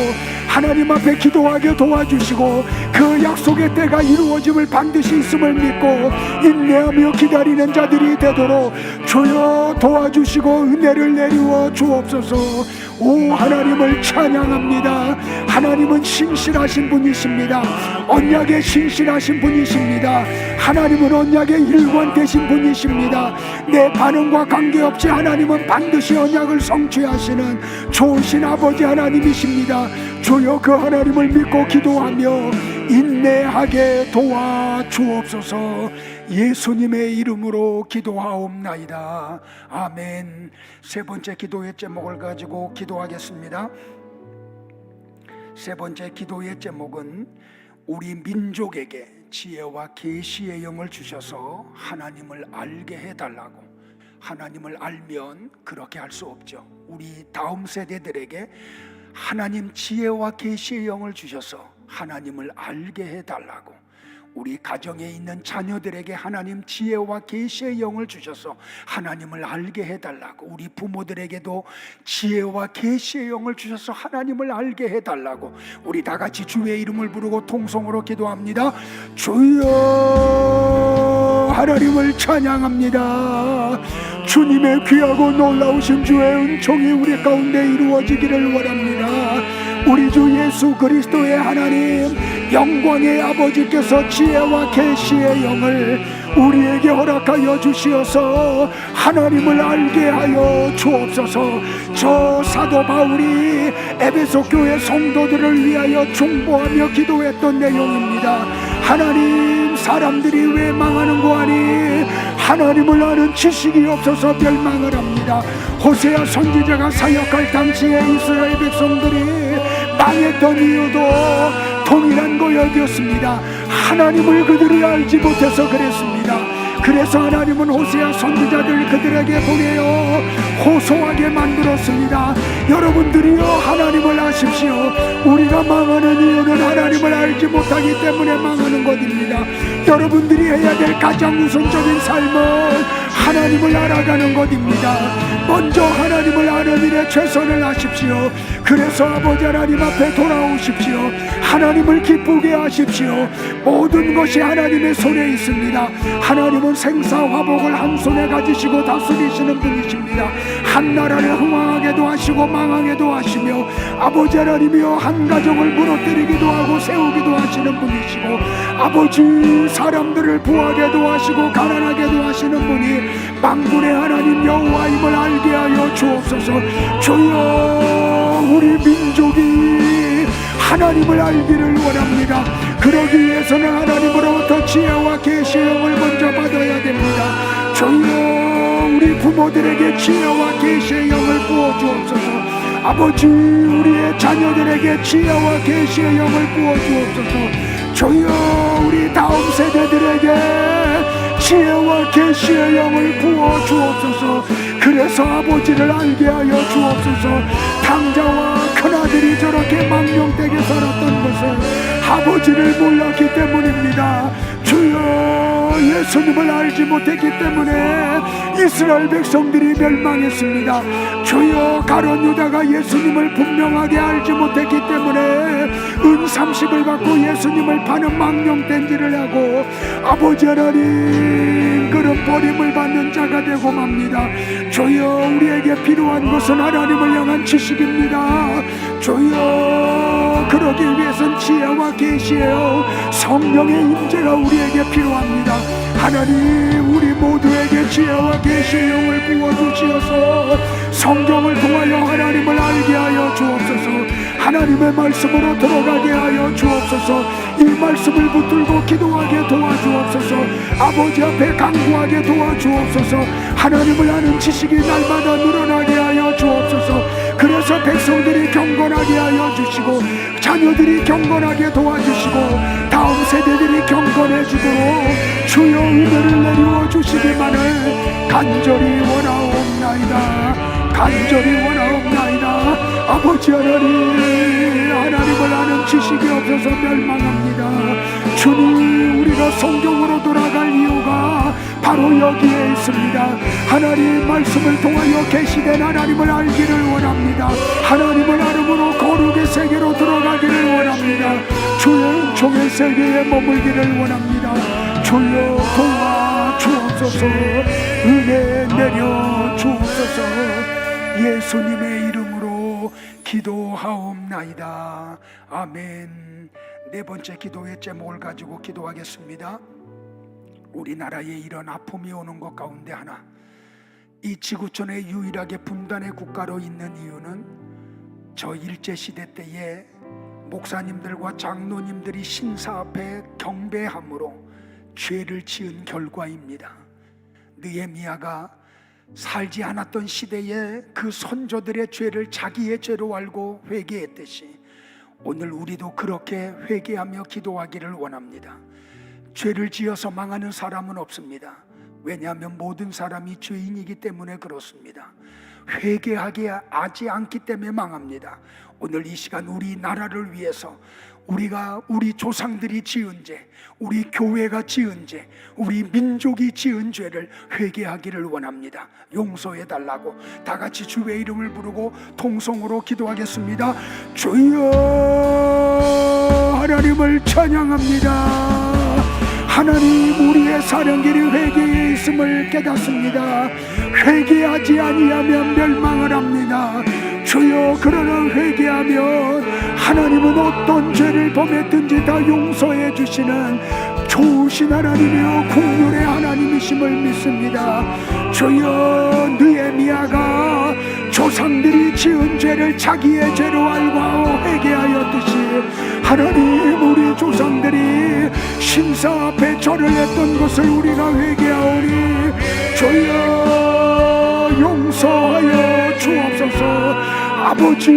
하나님 앞에 기도하게 도와주시고 그 약속의 때가 이루어짐을 반드시 있음을 믿고 인내하며 기다리는 자들이 되도록 주여 도와주시고 은혜를 내리워 주옵소서. 오 하나님을 찬양합니다. 하나님은 신실하신 분이십니다. 언약에 신실하신 분이십니다. 하나님은 언약의 일관 되신 분이십니다. 내 반응과 관계없이 하나님은 반드시 언약을 성취하시는 좋으신 아버지 하나님이십니다. 주여, 그 하나님을 믿고 기도하며 인내하게 도와주옵소서. 예수님의 이름으로 기도하옵나이다. 아멘. 세 번째 기도의 제목을 가지고 기도하겠습니다. 세 번째 기도의 제목은 우리 민족에게 지혜와 계시의 영을 주셔서 하나님을 알게 해달라고. 하나님을 알면 그렇게 할 수 없죠. 우리 다음 세대들에게 하나님 지혜와 계시의 영을 주셔서 하나님을 알게 해달라고. 우리 가정에 있는 자녀들에게 하나님 지혜와 계시의 영을 주셔서 하나님을 알게 해달라고. 우리 부모들에게도 지혜와 계시의 영을 주셔서 하나님을 알게 해달라고. 우리 다 같이 주의 이름을 부르고 통성으로 기도합니다. 주여, 하나님을 찬양합니다. 주님의 귀하고 놀라우신 주의 은총이 우리 가운데 이루어지기를 원합니다. 우리 주 예수 그리스도의 하나님, 영광의 아버지께서 지혜와 계시의 영을 우리에게 허락하여 주시어서 하나님을 알게 하여 주옵소서. 저 사도 바울이 에베소 교회 성도들을 위하여 중보하며 기도했던 내용입니다. 하나님, 사람들이 왜 망하는 거 아니? 하나님을 아는 지식이 없어서 멸망을 합니다. 호세아 선지자가 사역할 당시에 이스라엘 백성들이 망했던 이유도 동일한 거였습니다. 하나님을 그들이 알지 못해서 그랬습니다. 그래서 하나님은 호세아 선지자들 그들에게 보내어 호소하게 만들었습니다. 여러분들이요, 하나님을 아십시오. 우리가 망하는 이유는 하나님을 알지 못하기 때문에 망하는 것입니다. 여러분들이 해야 될 가장 우선적인 삶은 하나님을 알아가는 것입니다. 먼저 하나님을 아는 일에 최선을 하십시오. 그래서 아버지 하나님 앞에 돌아오십시오. 하나님을 기쁘게 하십시오. 모든 것이 하나님의 손에 있습니다. 하나님은 생사화복을 한 손에 가지시고 다스리시는 분이십니다. 한 나라를 흥왕하게도 하시고 망하게도 하시며 아버지 하나님이여 한 가정을 무너뜨리기도 하고 세우기도 하시는 분이시고 아버지 사람들을 부하게도 하시고 가난하게도 하시는 분이 만군의 하나님 여호와임을 알게 하여 주옵소서. 주여, 우리 민족이 하나님을 알기를 원합니다. 그러기 위해서는 하나님으로부터 지혜와 계시의 영을 먼저 받아야 됩니다. 주여, 우리 부모들에게 지혜와 계시의 영을 부어주옵소서. 아버지, 우리의 자녀들에게 지혜와 계시의 영을 부어주옵소서. 주여, 우리 다음 세대들에게 지혜와 계시의 영을 부어 주옵소서. 그래서 아버지를 알게 하여 주옵소서. 당자와 큰아들이 저렇게 망령되게 살았던 것은 아버지를 몰랐기 때문입니다. 주여, 예수님을 알지 못했기 때문에 이스라엘 백성들이 멸망했습니다. 주여 가룟 유다가 예수님을 분명하게 알지 못했기 때문에 은 30을 받고 예수님을 파는 망령된지를 하고 아버지 하나님 그런 버림을 받는 자가 되고 맙니다. 주여 우리에게 필요한 것은 하나님을 향한 지식입니다. 주여 그러기 위해선 지혜와 계시예요. 성령의 임재가 우리에게 필요합니다. 하나님 우리 모두에게 지혜와 계시의 영을 부어주시어서 성경을 통하여 하나님을 알게 하여 주옵소서. 하나님의 말씀으로 들어가게 하여 주옵소서. 이 말씀을 붙들고 기도하게 도와주옵소서. 아버지 앞에 간구하게 도와주옵소서. 하나님을 아는 지식이 날마다 늘어나게 하여 주옵소서. 그래서 백성들이 경건하게 하여 주시고 자녀들이 경건하게 도와주시고 다음 세대들이 경건해지도록 주여 은혜를 내리워 주시기만을 간절히 원하옵나이다. 간절히 원하옵나이다. 아버지 하나님을 아는 지식이 없어서 멸망합니다. 주님 우리가 성경으로 돌아갈 이유가 바로 여기에 있습니다. 하나님 말씀을 통하여 계시된 하나님을 알기를 원합니다. 하나님을 알음으로 거룩의 세계로 들어가기를 원합니다. 주의 은총의 세계에 머물기를 원합니다. 주여 도와 주옵소서. 은혜 내려 주옵소서. 예수님의 이름으로 기도하옵나이다. 아멘. 네 번째 기도의 제목을 가지고 기도하겠습니다. 우리나라에 이런 아픔이 오는 것 가운데 하나, 이 지구촌에 유일하게 분단의 국가로 있는 이유는 저 일제시대 때에 목사님들과 장로님들이 신사 앞에 경배함으로 죄를 지은 결과입니다. 느헤미야가 살지 않았던 시대에 그 선조들의 죄를 자기의 죄로 알고 회개했듯이 오늘 우리도 그렇게 회개하며 기도하기를 원합니다. 죄를 지어서 망하는 사람은 없습니다. 왜냐하면 모든 사람이 죄인이기 때문에 그렇습니다. 회개하게 하지 않기 때문에 망합니다. 오늘 이 시간 우리 나라를 위해서 우리 조상들이 지은 죄, 우리 교회가 지은 죄, 우리 민족이 지은 죄를 회개하기를 원합니다. 용서해 달라고 다 같이 주의 이름을 부르고 통성으로 기도하겠습니다. 주여 하나님을 찬양합니다. 하나님 우리의 사는 길이 회개에 있음을 깨닫습니다. 회개하지 아니하면 멸망을 합니다. 주여 그러나 회개하면 하나님은 어떤 죄를 범했든지 다 용서해 주시는 좋으신 하나님이요 긍휼의 하나님이심을 믿습니다. 주여 느헤미야가 조상들이 지은 죄를 자기의 죄로 알고 회개하였듯이 하나님 우리 조상들이 신사 앞에 절을 했던 것을 우리가 회개하오니 주여 용서하여 주옵소서. 아버지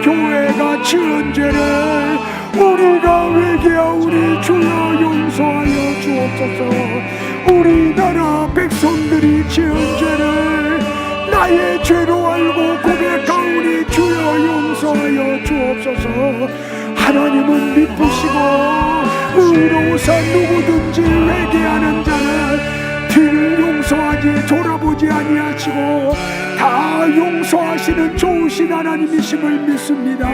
교회가 지은 죄를 우리가 회개하오니 주여 용서하여 주옵소서. 우리나라 백성들이 지은 죄를 나의 죄로 알고 고백하오니 주여 용서하여 주옵소서. 하나님은 미쁘시고 의로우사 누구든지 회개하는 자는 뒤를 용서하지 돌아보지 아니하시고 다 용서하시는 좋으신 하나님이심을 믿습니다.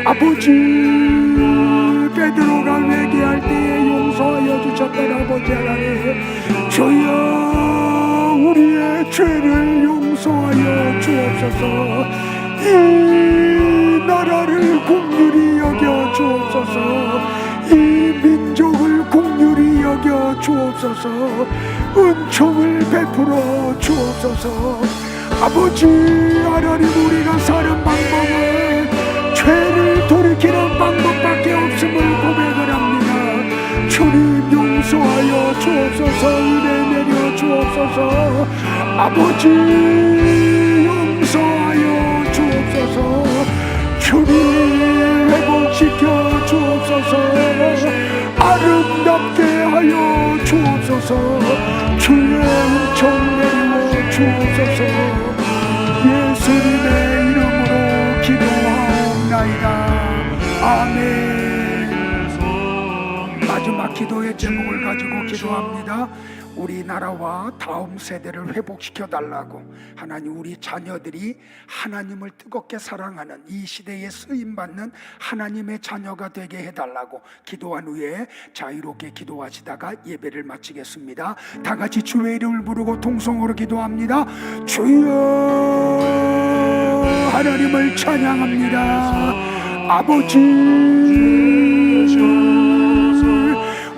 아버지 베드로가 회개할 때에 용서하여 주셨던 아버지 하나님 주여 우리의 죄를 용서하여 주옵소서. 이 나라를 긍휼히 여겨 주옵소서. 이 민족을 긍휼히 여겨 주옵소서. 은총을 베풀어 주옵소서. 아버지 하나님 우리가 사는 방법은 죄를 돌이키는 방법밖에 없음을 고백을 합니다. 주님 용서하여 주옵소서. 은혜 내려 주옵소서. 아버지 용서하여 주옵소서. 주님 회복시켜 주옵소서. 아름답게 하여 주옵소서. 주의 은총 내리워 주옵소서. 예수님의 이름으로 기도하옵나이다. 아멘. 마지막 기도의 제목을 가지고 기도합니다. 우리나라와 다음 세대를 회복시켜 달라고. 하나님, 우리 자녀들이 하나님을 뜨겁게 사랑하는 이 시대에 쓰임받는 하나님의 자녀가 되게 해달라고 기도한 후에 자유롭게 기도하시다가 예배를 마치겠습니다. 다 같이 주의 이름을 부르고 통성으로 기도합니다. 주여, 하나님을 찬양합니다. 아버지,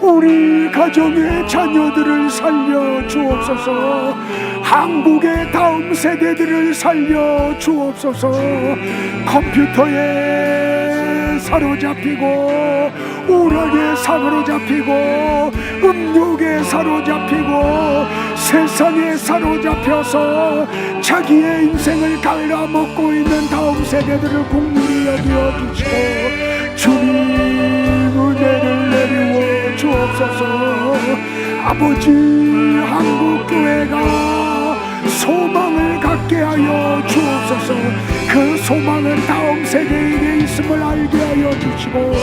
우리 가정의 자녀들을 살려 주옵소서. 한국의 다음 세대들을 살려 주옵소서. 컴퓨터에 사로잡히고 우락에 사로잡히고 음욕에 사로잡히고 세상에 사로잡혀서 자기의 인생을 갈라먹고 있는 다음 세대들을 긍휼히 여겨 주시고 주님 은혜를 내리워 주옵소서. 아버지, 한국교회가 소망을 갖게 하여 주옵소서. 그 소망은 다음 세대에게 있음을 알게 하여 주시고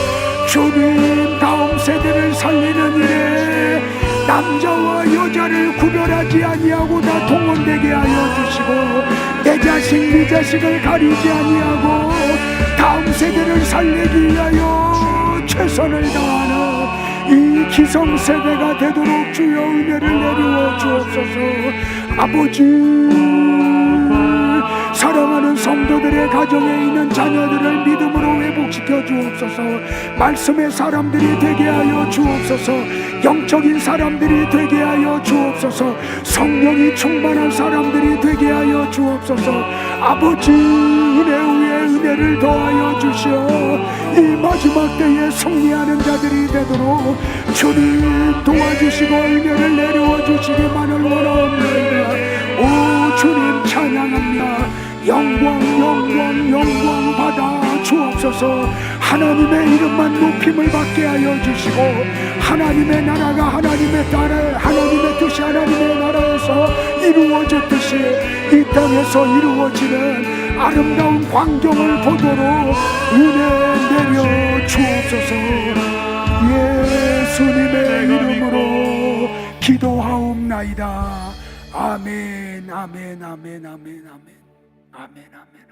주님, 다음 세대를 살리는 일에 남자와 여자를 구별하지 아니하고 다 동원되게 하여 주시고 내 자식 네 자식을 가리지 아니하고 다음 세대를 살리기 위하여 최선을 다하는 이 기성세대가 되도록 주여 은혜를 내리워 주옵소서. 아버지, 사랑하는 성도들의 가정에 있는 자녀들을 믿음으로 회복시켜 주옵소서. 말씀의 사람들이 되게 하여 주옵소서. 영적인 사람들이 되게 하여 주옵소서. 성령이 충만한 사람들이 되게 하여 주옵소서. 아버지, 은혜 위에 은혜를 더하여 주시어 이 마지막 때에 승리하는 자들이 되도록 주님 도와주시고 은혜를 내려와 주시기만을 원하옵나이다. 오 주님, 찬양합니다. 영광 영광 영광 받아 주옵소서. 하나님의 이름만 높임을 받게 하여 주시고 하나님의 나라가 하나님의 뜻이 하나님의 나라에서 이루어졌듯이 이 땅에서 이루어지는 아름다운 광경을 보도록 은혜 내려 주옵소서. 예수님의 이름으로 기도하옵나이다. 아멘 아멘 아멘 아멘 아멘 아멘 아멘.